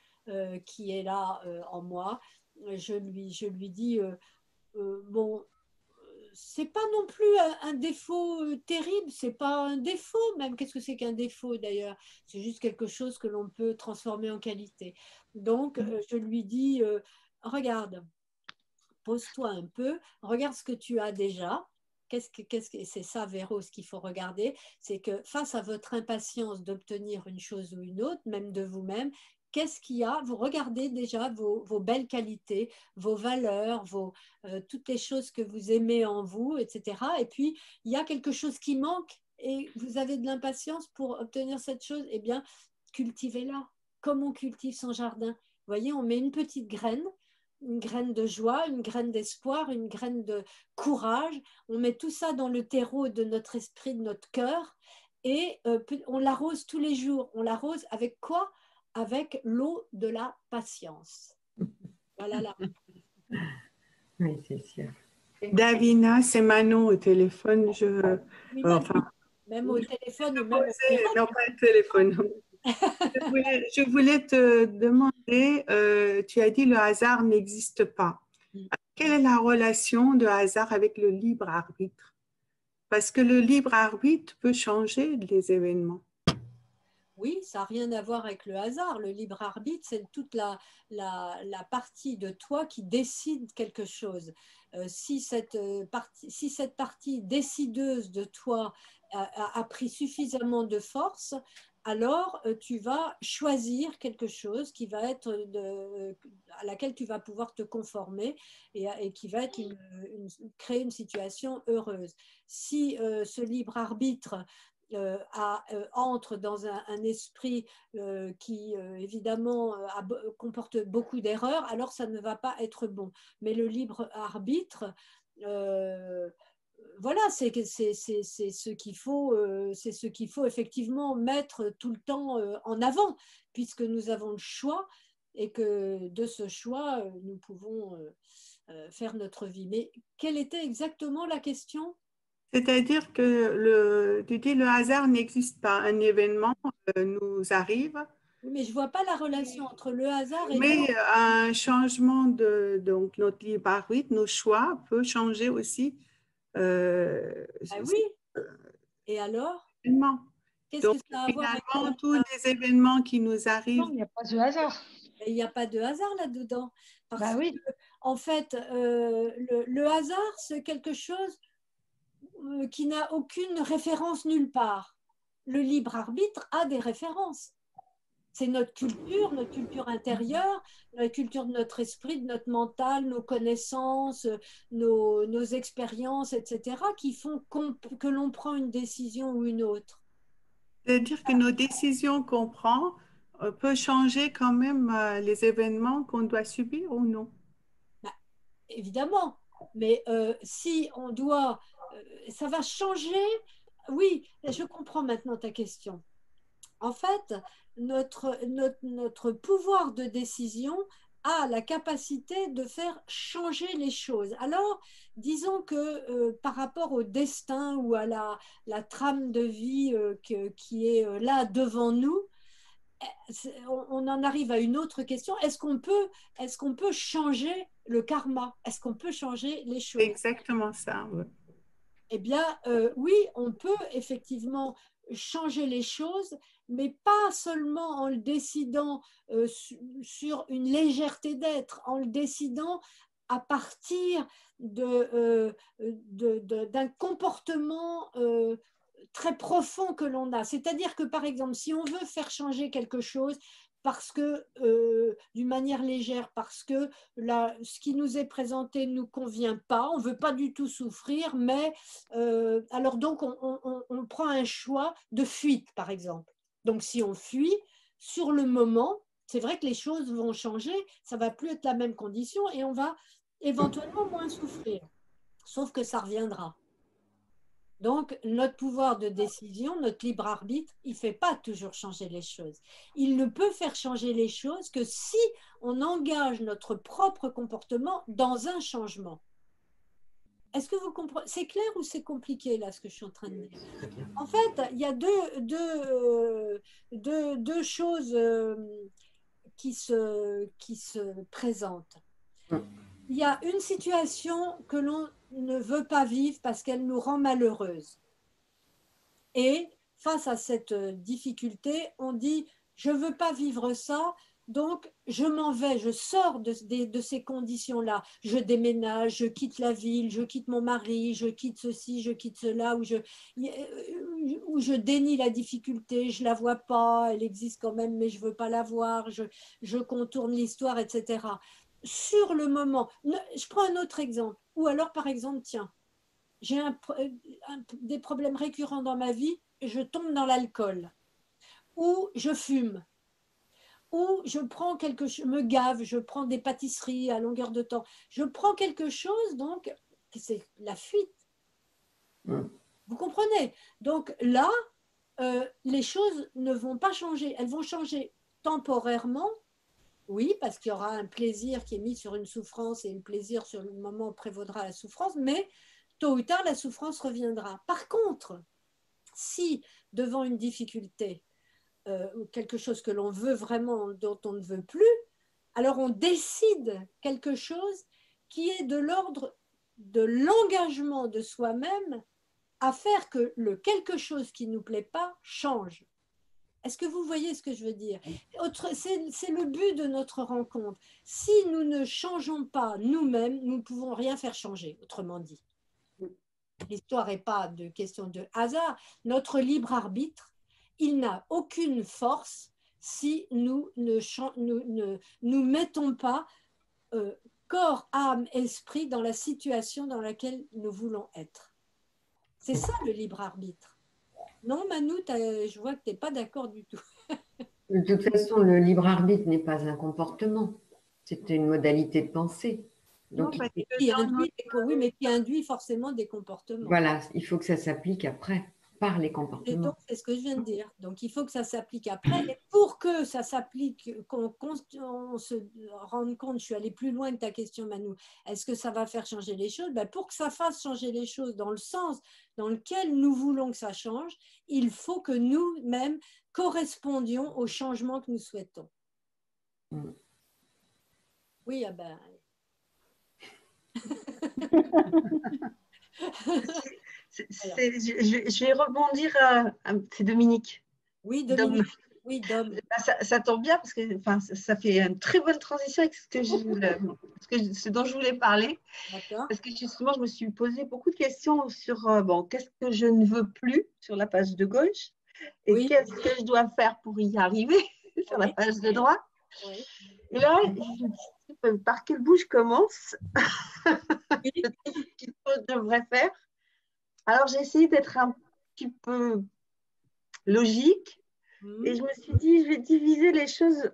qui est là en moi. Je lui dis, bon, c'est pas non plus un défaut terrible, c'est pas un défaut même. Qu'est-ce que c'est qu'un défaut d'ailleurs? C'est juste quelque chose que l'on peut transformer en qualité. Donc, je lui dis, regarde, pose-toi un peu, regarde ce que tu as déjà. C'est ça, Véro, ce qu'il faut regarder, c'est que face à votre impatience d'obtenir une chose ou une autre, même de vous-même, qu'est-ce qu'il y a? Vous regardez déjà vos belles qualités, vos valeurs, toutes les choses que vous aimez en vous, etc. Et puis, il y a quelque chose qui manque et vous avez de l'impatience pour obtenir cette chose, eh bien, cultivez-la comme on cultive son jardin. Vous voyez, on met une petite graine, une graine de joie, une graine d'espoir, une graine de courage. On met tout ça dans le terreau de notre esprit, de notre cœur, et on l'arrose tous les jours. On l'arrose avec quoi? Avec l'eau de la patience. Voilà là. Oui, c'est sûr. Davina, c'est Manon au téléphone. Oui, Enfin, même au téléphone et même non, pas le téléphone. Je voulais te demander, tu as dit le hasard n'existe pas. Quelle est la relation de hasard avec le libre arbitre? Parce que le libre arbitre peut changer les événements. Oui, ça n'a rien à voir avec le hasard. Le libre arbitre, c'est toute la partie de toi qui décide quelque chose. Si cette partie décideuse de toi a pris suffisamment de force, alors tu vas choisir quelque chose qui va être à laquelle tu vas pouvoir te conformer et qui va être créer une situation heureuse. Si ce libre arbitre entre dans un esprit qui évidemment comporte beaucoup d'erreurs, alors ça ne va pas être bon. Mais le libre arbitre, voilà, c'est ce qu'il faut effectivement mettre tout le temps en avant, puisque nous avons le choix et que de ce choix, nous pouvons faire notre vie. Mais quelle était exactement la question? C'est-à-dire que tu dis le hasard n'existe pas. Un événement nous arrive, Oui, mais je ne vois pas la relation entre le hasard et mais un changement donc notre libre arbitre, nos choix peut changer aussi ah oui, et alors? événement. Qu'est-ce Donc que ça a à voir avec le finalement, tous hasard? les événements qui nous arrivent, Non, il n'y a pas de hasard. Il n'y a pas de hasard là-dedans. Parce Bah oui. que, en fait, le hasard, c'est quelque chose qui n'a aucune référence nulle part. Le libre arbitre a des références. C'est notre culture intérieure, la culture de notre esprit, de notre mental, nos connaissances, nos expériences, etc., qui font que l'on prend une décision ou une autre. c'est-à-dire que nos décisions qu'on prend peut changer quand même les événements qu'on doit subir ou non. Bah, évidemment, mais si on doit, ça va changer. Oui, je comprends maintenant ta question. En fait, notre pouvoir de décision a la capacité de faire changer les choses. Alors, disons que par rapport au destin ou à la trame de vie qui est là devant nous, on en arrive à une autre question. Est-ce qu'on peut changer le karma? Est-ce qu'on peut changer les C'est choses? exactement ça. Ouais. Eh bien, oui, on peut effectivement changer les choses, mais pas seulement en le décidant sur une légèreté d'être, en le décidant à partir d'un comportement très profond que l'on a. C'est-à-dire que, par exemple, si on veut faire changer quelque chose, parce que d'une manière légère, parce que ce qui nous est présenté ne nous convient pas, on ne veut pas du tout souffrir, mais alors donc on prend un choix de fuite, par exemple. Donc si on fuit, sur le moment, c'est vrai que les choses vont changer, ça ne va plus être la même condition et on va éventuellement moins souffrir, sauf que ça reviendra. Donc, notre pouvoir de décision, notre libre arbitre, il ne fait pas toujours changer les choses. Il ne peut faire changer les choses que si on engage notre propre comportement dans un changement. Est-ce que vous comprenez? C'est clair ou c'est compliqué là ce que je suis en train de dire? En fait, il y a deux choses qui se présentent. Il y a une situation que l'on ne veut pas vivre parce qu'elle nous rend malheureuse. Et face à cette difficulté, on dit, je ne veux pas vivre ça, donc je m'en vais, je sors de ces conditions-là. Je déménage, je quitte la ville, je quitte mon mari, je quitte ceci, je quitte cela, où je dénie la difficulté, je ne la vois pas, elle existe quand même, mais je ne veux pas la voir, je contourne l'histoire, etc. Sur le moment, je prends un autre exemple, ou alors par exemple, tiens, j'ai des problèmes récurrents dans ma vie, je tombe dans l'alcool, ou je fume, ou je prends quelque chose, me gave, je prends des pâtisseries à longueur de temps, je prends quelque chose, donc c'est la fuite. Vous comprenez? Donc là, les choses ne vont pas changer, elles vont changer temporairement. Oui, parce qu'il y aura un plaisir qui est mis sur une souffrance et un plaisir sur le moment où prévaudra la souffrance, mais tôt ou tard, la souffrance reviendra. Par contre, si devant une difficulté, quelque chose que l'on veut vraiment, dont on ne veut plus, alors on décide quelque chose qui est de l'ordre de l'engagement de soi-même à faire que le quelque chose qui ne nous plaît pas change. Est-ce que vous voyez ce que je veux dire? C'est le but de notre rencontre. Si nous ne changeons pas nous-mêmes, nous ne pouvons rien faire changer, autrement dit. L'histoire n'est pas de question de hasard. Notre libre arbitre, il n'a aucune force si nous ne nous mettons pas corps, âme, esprit dans la situation dans laquelle nous voulons être. C'est ça le libre arbitre. Non, Manu, je vois que tu n'es pas d'accord du tout. De toute façon, le libre arbitre n'est pas un comportement, c'est une modalité de pensée. Donc, Non, oui, mais qui induit forcément des comportements. Voilà, il faut que ça s'applique après, par les Et comportements. donc, c'est ce que je viens de dire. Donc, il faut que ça s'applique après. Et pour que ça s'applique, qu'on se rende compte, je suis allée plus loin que ta question, Manu, est-ce que ça va faire changer les choses? Ben, pour que ça fasse changer les choses dans le sens dans lequel nous voulons que ça change, il faut que nous-mêmes correspondions au changement que nous souhaitons. Oui, ah ben... Je vais rebondir c'est Dominique. Oui, Dominique. Oui, Dom. Ça tombe bien parce que ça fait une très bonne transition avec ce dont je voulais parler. Parce que justement, je me suis posé beaucoup de questions sur qu'est-ce que je ne veux plus sur la page de gauche et qu'est-ce que je dois faire pour y arriver sur la page de droite. Oui. Et là, je me dis, par quel bout je commence? Qu'est-ce que je devrais faire? Alors, j'ai essayé d'être un petit peu logique et je me suis dit, je vais diviser les choses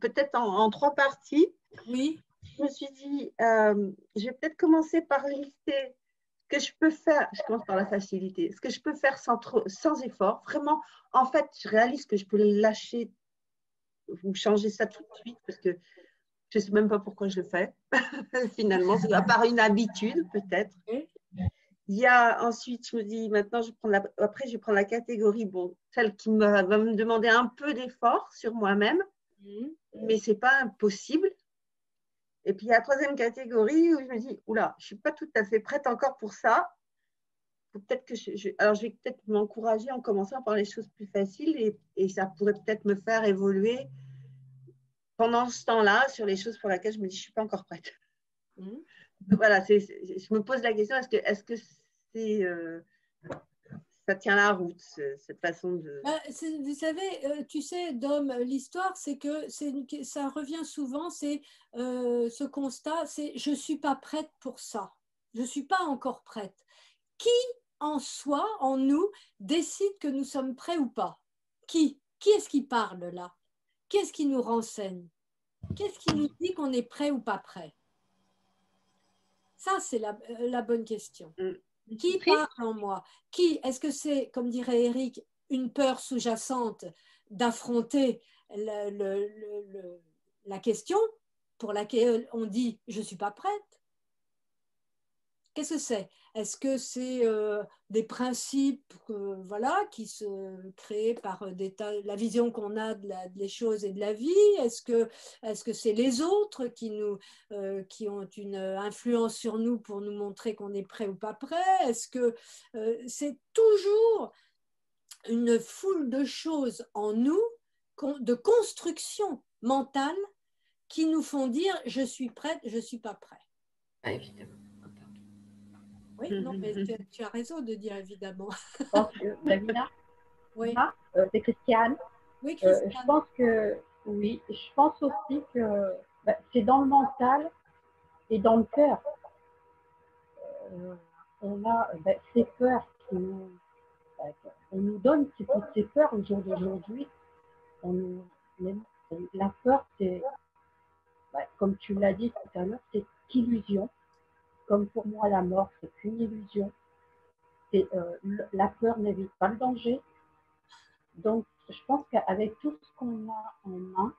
peut-être en 3 parties. Oui. Je me suis dit, je vais peut-être commencer par lister ce que je peux faire. Je commence par la facilité. Ce que je peux faire sans effort. Vraiment, en fait, je réalise que je peux lâcher ou changer ça tout de suite parce que je ne sais même pas pourquoi je le fais. Finalement, c'est à part une habitude peut-être. Il y a ensuite, je me dis, maintenant, après, je vais prendre la catégorie, celle qui va me demander un peu d'effort sur moi-même, mais ce n'est pas impossible. Et puis, il y a la 3e catégorie où je me dis, oula, je ne suis pas tout à fait prête encore pour ça. Peut-être que alors, je vais peut-être m'encourager en commençant par les choses plus faciles et ça pourrait peut-être me faire évoluer pendant ce temps-là sur les choses pour lesquelles je me dis, je ne suis pas encore prête. Voilà, je me pose la question, est-ce que ça tient la route, cette façon de… Vous savez, tu sais, Dom, l'histoire, c'est que ça revient souvent, c'est ce constat, c'est je ne suis pas prête pour ça. Je ne suis pas encore prête. Qui, en soi, en nous, décide que nous sommes prêts ou pas? Qui est-ce qui parle là? Qu'est-ce qui nous renseigne? Qu'est-ce qui nous dit qu'on est prêt ou pas prêt? Ça, c'est la bonne question. Qui parle en moi? Est-ce que c'est, comme dirait Eric, une peur sous-jacente d'affronter la question pour laquelle on dit « je ne suis pas prête ». Qu'est-ce que c'est? Est-ce que c'est des principes qui se créent par la vision qu'on a des choses et de la vie? Est-ce que c'est les autres qui ont une influence sur nous pour nous montrer qu'on est prêt ou pas prêt? Est-ce que c'est toujours une foule de choses en nous, de construction mentale, qui nous font dire « je suis prête, je ne suis pas prêt ». Évidemment. Oui, non, mais tu as raison de dire évidemment. Je pense que, Davina, oui. C'est Christiane. Oui, Christiane. Je pense que, oui, je pense aussi que c'est dans le mental et dans le cœur. On a ces peurs qui on nous donne ces peurs au jour d'aujourd'hui. La peur, c'est, comme tu l'as dit tout à l'heure, c'est illusion. Comme pour moi, la mort, c'est qu'une illusion. La peur n'évite pas le danger. Donc, je pense qu'avec tout ce qu'on a en main,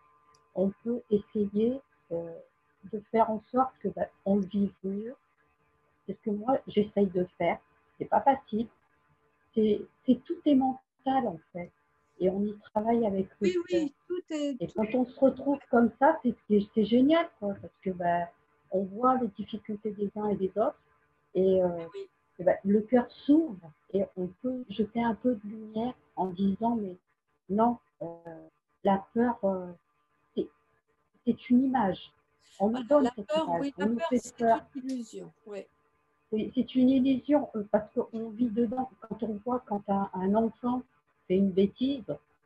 on peut essayer de faire en sorte qu'on le vive mieux. C'est ce que moi, j'essaye de faire. C'est pas facile. Tout est mental, en fait. Et on y travaille avec le cœur. Oui, tout est… Et quand on se retrouve comme ça, c'est génial, quoi, parce que on voit les difficultés des uns et des autres, et le cœur s'ouvre, et on peut jeter un peu de lumière en disant, mais Non, la peur, c'est une image. On nous donne cette peur, image. oui, On la nous peur, fait c'est peur. une illusion. Oui. Oui, c'est une illusion parce qu'on vit dedans. Quand on voit quand un enfant fait une bêtise,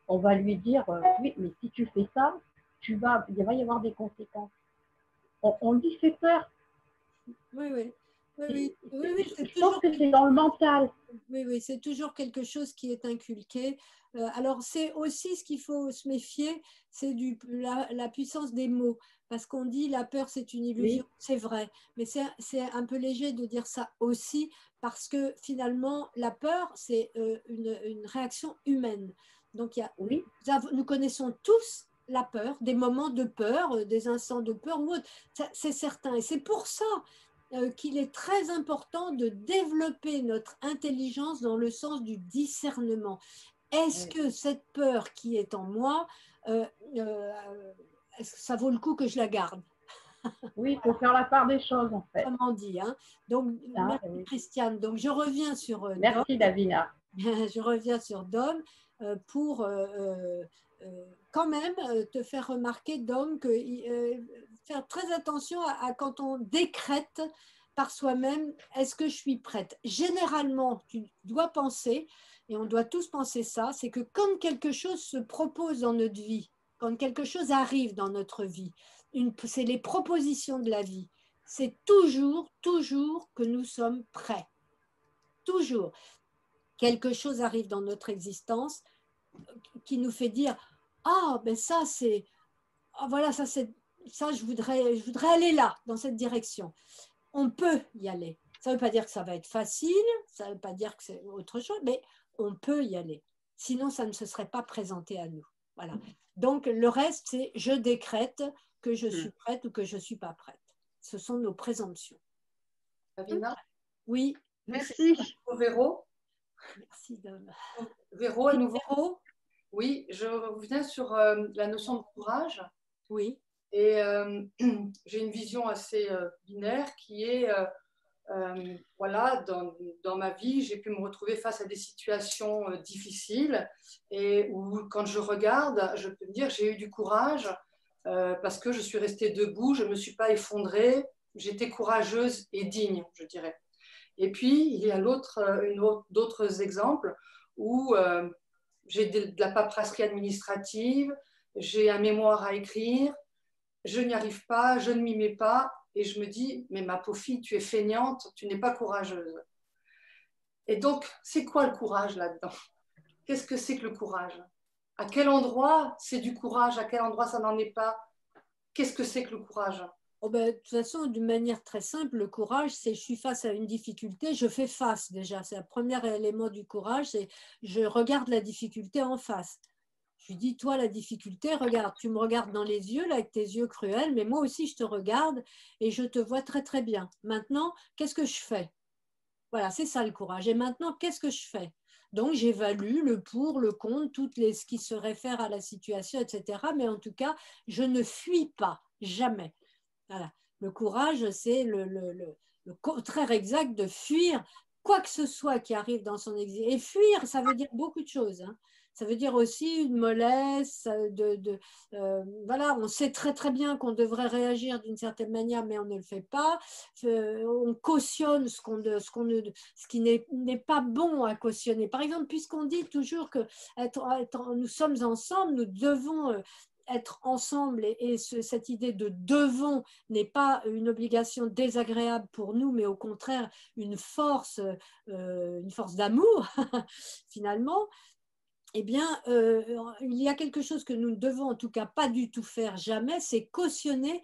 on va lui dire oui, mais si tu fais ça, il va y avoir des conséquences. On lui fait peur. Oui, oui. Oui, c'est Je pense toujours que c'est dans le mental. Oui, c'est toujours quelque chose qui est inculqué. Alors, c'est aussi ce qu'il faut se méfier, c'est la puissance des mots. Parce qu'on dit la peur, c'est une illusion, Oui. c'est vrai. Mais c'est un peu léger de dire ça aussi, parce que finalement, la peur, c'est une réaction humaine. Donc, oui. nous connaissons tous la peur, des moments de peur, des instants de peur ou autre. C'est certain. Et c'est pour ça qu'il est très important de développer notre intelligence dans le sens du discernement. Est-ce que cette peur qui est en moi, est-ce que ça vaut le coup que je la garde? Oui, il faut faire la part des choses en fait. Comment dit, hein? Donc, merci oui. Christiane. Donc, je reviens sur Merci Davina. Je reviens sur Dom pour quand même te faire remarquer, Dom, que faire très attention à quand on décrète par soi-même, est-ce que je suis prête? Généralement, tu dois penser, et on doit tous penser ça, c'est que quand quelque chose se propose dans notre vie, quand quelque chose arrive dans notre vie, c'est les propositions de la vie, c'est toujours que nous sommes prêts. Toujours. Quelque chose arrive dans notre existence qui nous fait dire ah ben ça c'est voilà ça je voudrais aller là dans cette direction. On peut y aller. Ça ne veut pas dire que ça va être facile, ça ne veut pas dire que c'est autre chose, mais on peut y aller. Sinon ça ne se serait pas présenté à nous. Voilà. Donc le reste c'est je décrète que je suis prête ou que je ne suis pas prête. Ce sont nos présomptions. Davina? Oui. Merci. Véro? Merci Dom. Véro, à nouveau. Véro? Oui, je reviens sur la notion de courage. Oui. Et j'ai une vision assez binaire qui est, voilà, dans ma vie, j'ai pu me retrouver face à des situations difficiles et où, quand je regarde, je peux me dire j'ai eu du courage parce que je suis restée debout, je ne me suis pas effondrée, j'étais courageuse et digne, je dirais. Et puis, il y a d'autres exemples où j'ai de la paperasserie administrative, j'ai un mémoire à écrire, je n'y arrive pas, je ne m'y mets pas, et je me dis, mais ma pauvre fille, tu es feignante, tu n'es pas courageuse. Et donc, c'est quoi le courage là-dedans? Qu'est-ce que c'est que le courage? À quel endroit c'est du courage? À quel endroit ça n'en est pas? Qu'est-ce que c'est que le courage? Oh ben, de toute façon, d'une manière très simple, le courage, c'est je suis face à une difficulté, je fais face déjà. C'est le premier élément du courage, c'est je regarde la difficulté en face. Je lui dis, toi, la difficulté, regarde, tu me regardes dans les yeux, là, avec tes yeux cruels, mais moi aussi, je te regarde et je te vois très, très bien. Maintenant, qu'est-ce que je fais? Voilà, c'est ça le courage. Et maintenant, qu'est-ce que je fais? Donc, j'évalue le pour, le contre, ce qui se réfère à la situation, etc. Mais en tout cas, je ne fuis pas, jamais. Voilà. Le courage, c'est le contraire exact de fuir quoi que ce soit qui arrive dans son exil. Et fuir, ça veut dire beaucoup de choses. Hein. Ça veut dire aussi une mollesse, voilà, on sait très très bien qu'on devrait réagir d'une certaine manière, mais on ne le fait pas. On cautionne ce qui n'est pas bon à cautionner. Par exemple, puisqu'on dit toujours que nous sommes ensemble, nous devons être ensemble et cette idée de devons n'est pas une désagréable pour nous, mais au contraire une force d'amour finalement. Eh bien, il y a quelque chose que nous ne devons en tout cas pas du tout faire jamais, c'est cautionner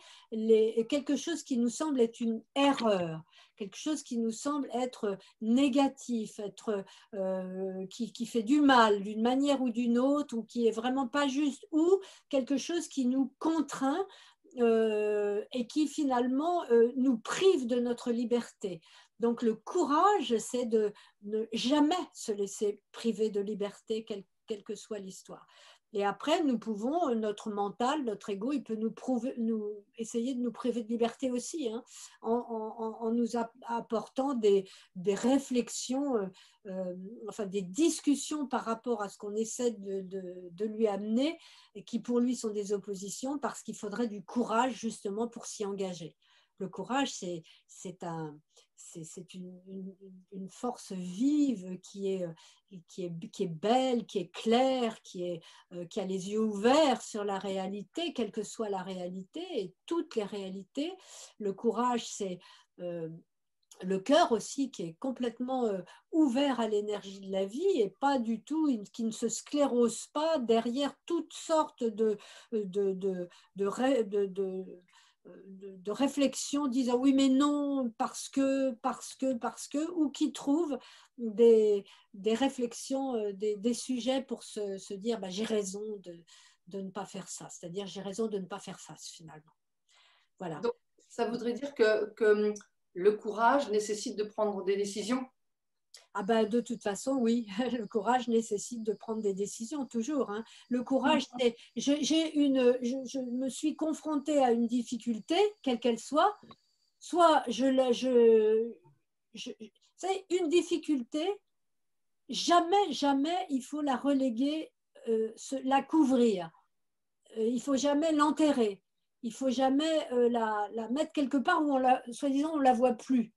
quelque chose qui nous semble être une erreur, quelque chose qui nous semble être négatif, qui fait du mal d'une manière ou d'une autre, ou qui est vraiment pas juste, ou quelque chose qui nous contraint et qui finalement nous prive de notre liberté. Donc le courage, c'est de ne jamais se laisser priver de liberté, quelle que soit l'histoire. Et après, nous pouvons, notre mental, notre ego, il peut essayer de nous priver de liberté aussi, hein, en nous apportant des réflexions, enfin des discussions par rapport à ce qu'on essaie de lui amener, et qui pour lui sont des oppositions, parce qu'il faudrait du courage justement pour s'y engager. Le courage, c'est une force vive qui est belle, qui est claire, qui a les yeux ouverts sur la réalité, quelle que soit la réalité, et toutes les réalités. Le courage, c'est le cœur aussi, qui est complètement ouvert à l'énergie de la vie, et pas du tout, qui ne se sclérose pas derrière toutes sortes de réflexions disant oui mais non parce que, ou qui trouvent des réflexions, des sujets pour se dire bah, j'ai raison de ne pas faire ça, c'est-à-dire j'ai raison de ne pas faire ça finalement. Voilà. Donc, ça voudrait dire que le courage nécessite de prendre des décisions? Ah ben, de toute façon, oui, le courage nécessite de prendre des décisions, toujours, hein. Le courage, c'est, je me suis confrontée à une difficulté, quelle qu'elle soit c'est une difficulté, jamais il faut la reléguer, la couvrir. Il ne faut jamais l'enterrer. Il ne faut jamais la mettre quelque part où, soi-disant, on ne la voit plus.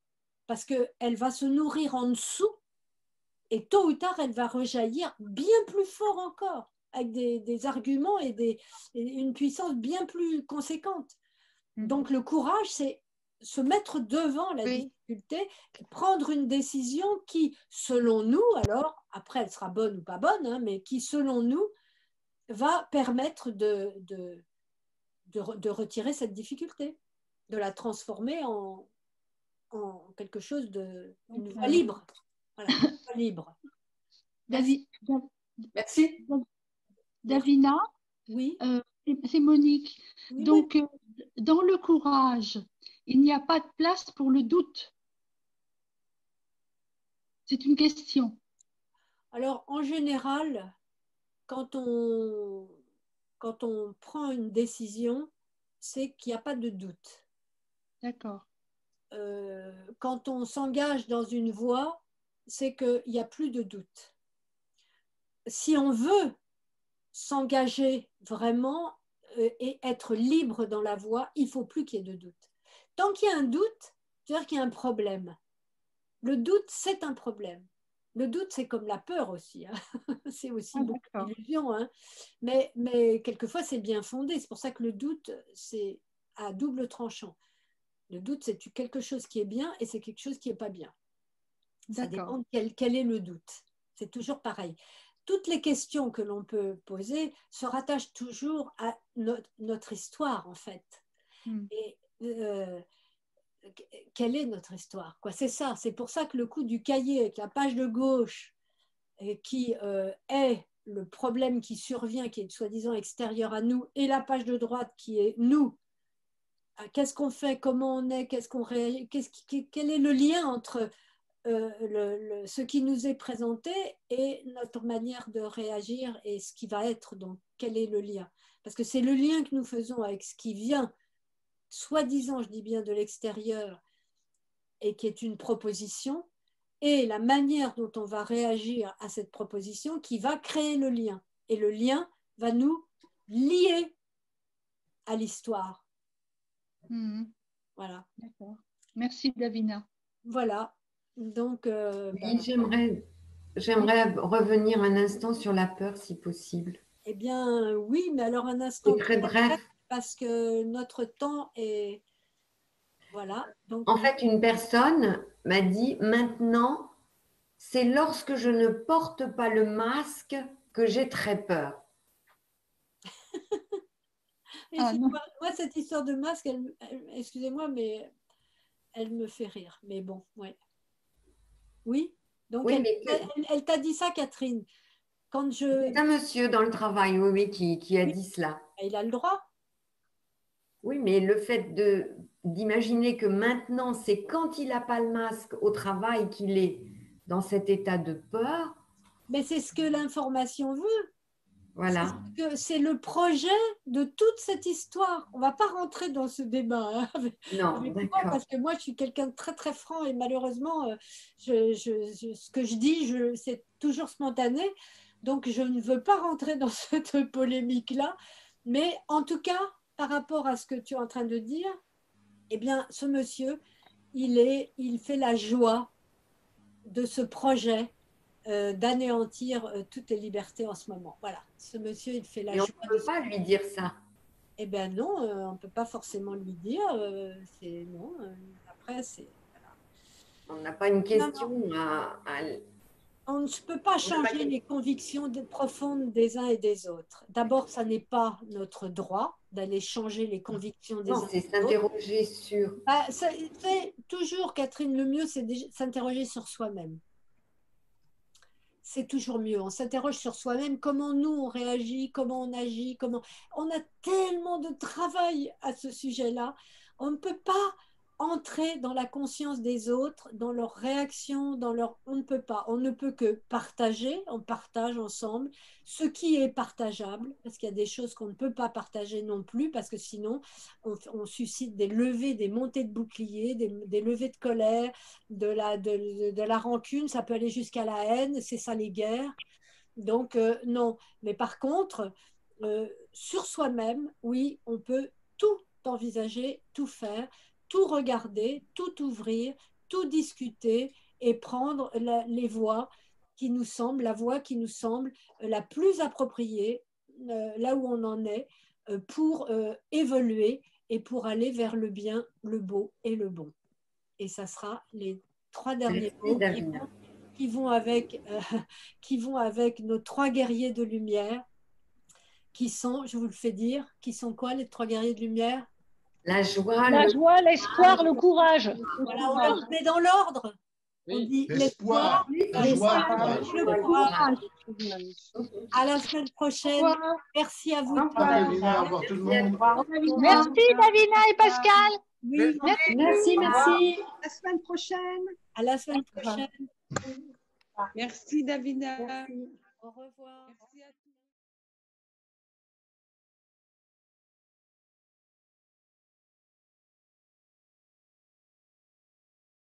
Parce qu'elle va se nourrir en dessous, et tôt ou tard, elle va rejaillir bien plus fort encore, avec des arguments et une puissance bien plus conséquente. Donc le courage, c'est se mettre devant la difficulté, prendre une décision qui, selon nous, alors après elle sera bonne ou pas bonne, hein, mais qui, selon nous, va permettre de retirer cette difficulté, de la transformer en quelque chose une voie libre. Voilà, une voie libre. Merci. Davina, oui. C'est Monique. Oui, donc, oui. Dans le courage, il n'y a pas de place pour le doute. C'est une question. Alors, en général, quand on prend une décision, c'est qu'il n'y a pas de doute. D'accord. Quand on s'engage dans une voie, c'est qu'il n'y a plus de doute. Si on veut s'engager vraiment et être libre dans la voie, il ne faut plus qu'il y ait de doute. Tant qu'il y a un doute, c'est-à-dire qu'il y a un problème. Le doute, c'est un problème. Le doute, c'est comme la peur aussi, hein. C'est aussi beaucoup d'illusions, hein. Mais quelquefois, c'est bien fondé. C'est pour ça que le doute, c'est à double tranchant. Le doute, c'est quelque chose qui est bien et c'est quelque chose qui n'est pas bien. Ça dépend de quel est le doute. C'est toujours pareil. Toutes les questions que l'on peut poser se rattachent toujours à notre histoire, en fait. Et quelle est notre histoire, quoi? C'est ça. C'est pour ça que le coup du cahier avec la page de gauche, qui est le problème qui survient, qui est soi-disant extérieur à nous, et la page de droite qui est nous. Qu'est-ce qu'on fait, comment on est, qu'est-ce qu'on réagit, quel est le lien entre ce qui nous est présenté et notre manière de réagir et ce qui va être, donc quel est le lien? Parce que c'est le lien que nous faisons avec ce qui vient, soi-disant, je dis bien, de l'extérieur, et qui est une proposition, et la manière dont on va réagir à cette proposition qui va créer le lien. Et le lien va nous lier à l'histoire. Voilà. D'accord. Merci, Davina. Voilà. Donc, j'aimerais revenir un instant sur la peur, si possible. Eh bien, oui, mais alors un instant. C'est très bref. Parce que notre temps est... Voilà. Donc, en fait, une personne m'a dit, maintenant, c'est lorsque je ne porte pas le masque que j'ai très peur. Moi, cette histoire de masque, excusez-moi, mais elle me fait rire. Mais bon, ouais. Oui. Donc, oui, elle t'a dit ça, Catherine. C'est un monsieur dans le travail, oui, qui a dit cela. Il a le droit. Oui, mais le fait d'imaginer que maintenant, c'est quand il n'a pas le masque au travail qu'il est dans cet état de peur. Mais c'est ce que l'information veut. Voilà. C'est le projet de toute cette histoire. On ne va pas rentrer dans ce débat. Hein, non, d'accord. Parce que moi, je suis quelqu'un de très, très franc et malheureusement, ce que je dis, c'est toujours spontané. Donc, je ne veux pas rentrer dans cette polémique-là. Mais en tout cas, par rapport à ce que tu es en train de dire, eh bien, ce monsieur, il fait la joie de ce projet d'anéantir toutes les libertés en ce moment. Voilà, ce monsieur, il fait la joie. Et on ne peut pas lui dire ça. Eh bien non, on ne peut pas forcément lui dire. Non. Après, c'est... Voilà. On n'a pas une question à... On ne peut pas changer les convictions profondes des uns et des autres. D'abord, ça n'est pas notre droit d'aller changer les convictions des uns et des autres. Non, c'est s'interroger sur... C'est toujours, Catherine, le mieux, c'est de s'interroger sur soi-même. C'est toujours mieux. On s'interroge sur soi-même, comment nous on réagit, comment on agit, comment... On a tellement de travail à ce sujet-là. On ne peut pas entrer dans la conscience des autres, dans leurs réactions, on ne peut pas. On ne peut que partager, on partage ensemble ce qui est partageable, parce qu'il y a des choses qu'on ne peut pas partager non plus, parce que sinon on suscite des levées, des montées de boucliers, des levées de colère, de la rancune, ça peut aller jusqu'à la haine, c'est ça les guerres. Donc non, mais par contre, sur soi-même, oui, on peut tout envisager, tout faire, tout regarder, tout ouvrir, tout discuter et prendre les voies qui nous semblent, la voie qui nous semble la plus appropriée, là où on en est, pour évoluer et pour aller vers le bien, le beau et le bon. Et ça sera les 3 derniers mots qui vont avec nos 3 guerriers de lumière, qui sont, je vous le fais dire, qui sont quoi les 3 guerriers de lumière? La joie, l'espoir, le courage. Voilà, on leur met dans l'ordre. On dit l'espoir, la joie, le courage. À la semaine prochaine. Merci à vous. Au revoir tout le monde. Merci Davina et Pascal. Oui, merci. À la semaine prochaine. À la semaine prochaine. Merci Davina. Merci. Au revoir. Merci à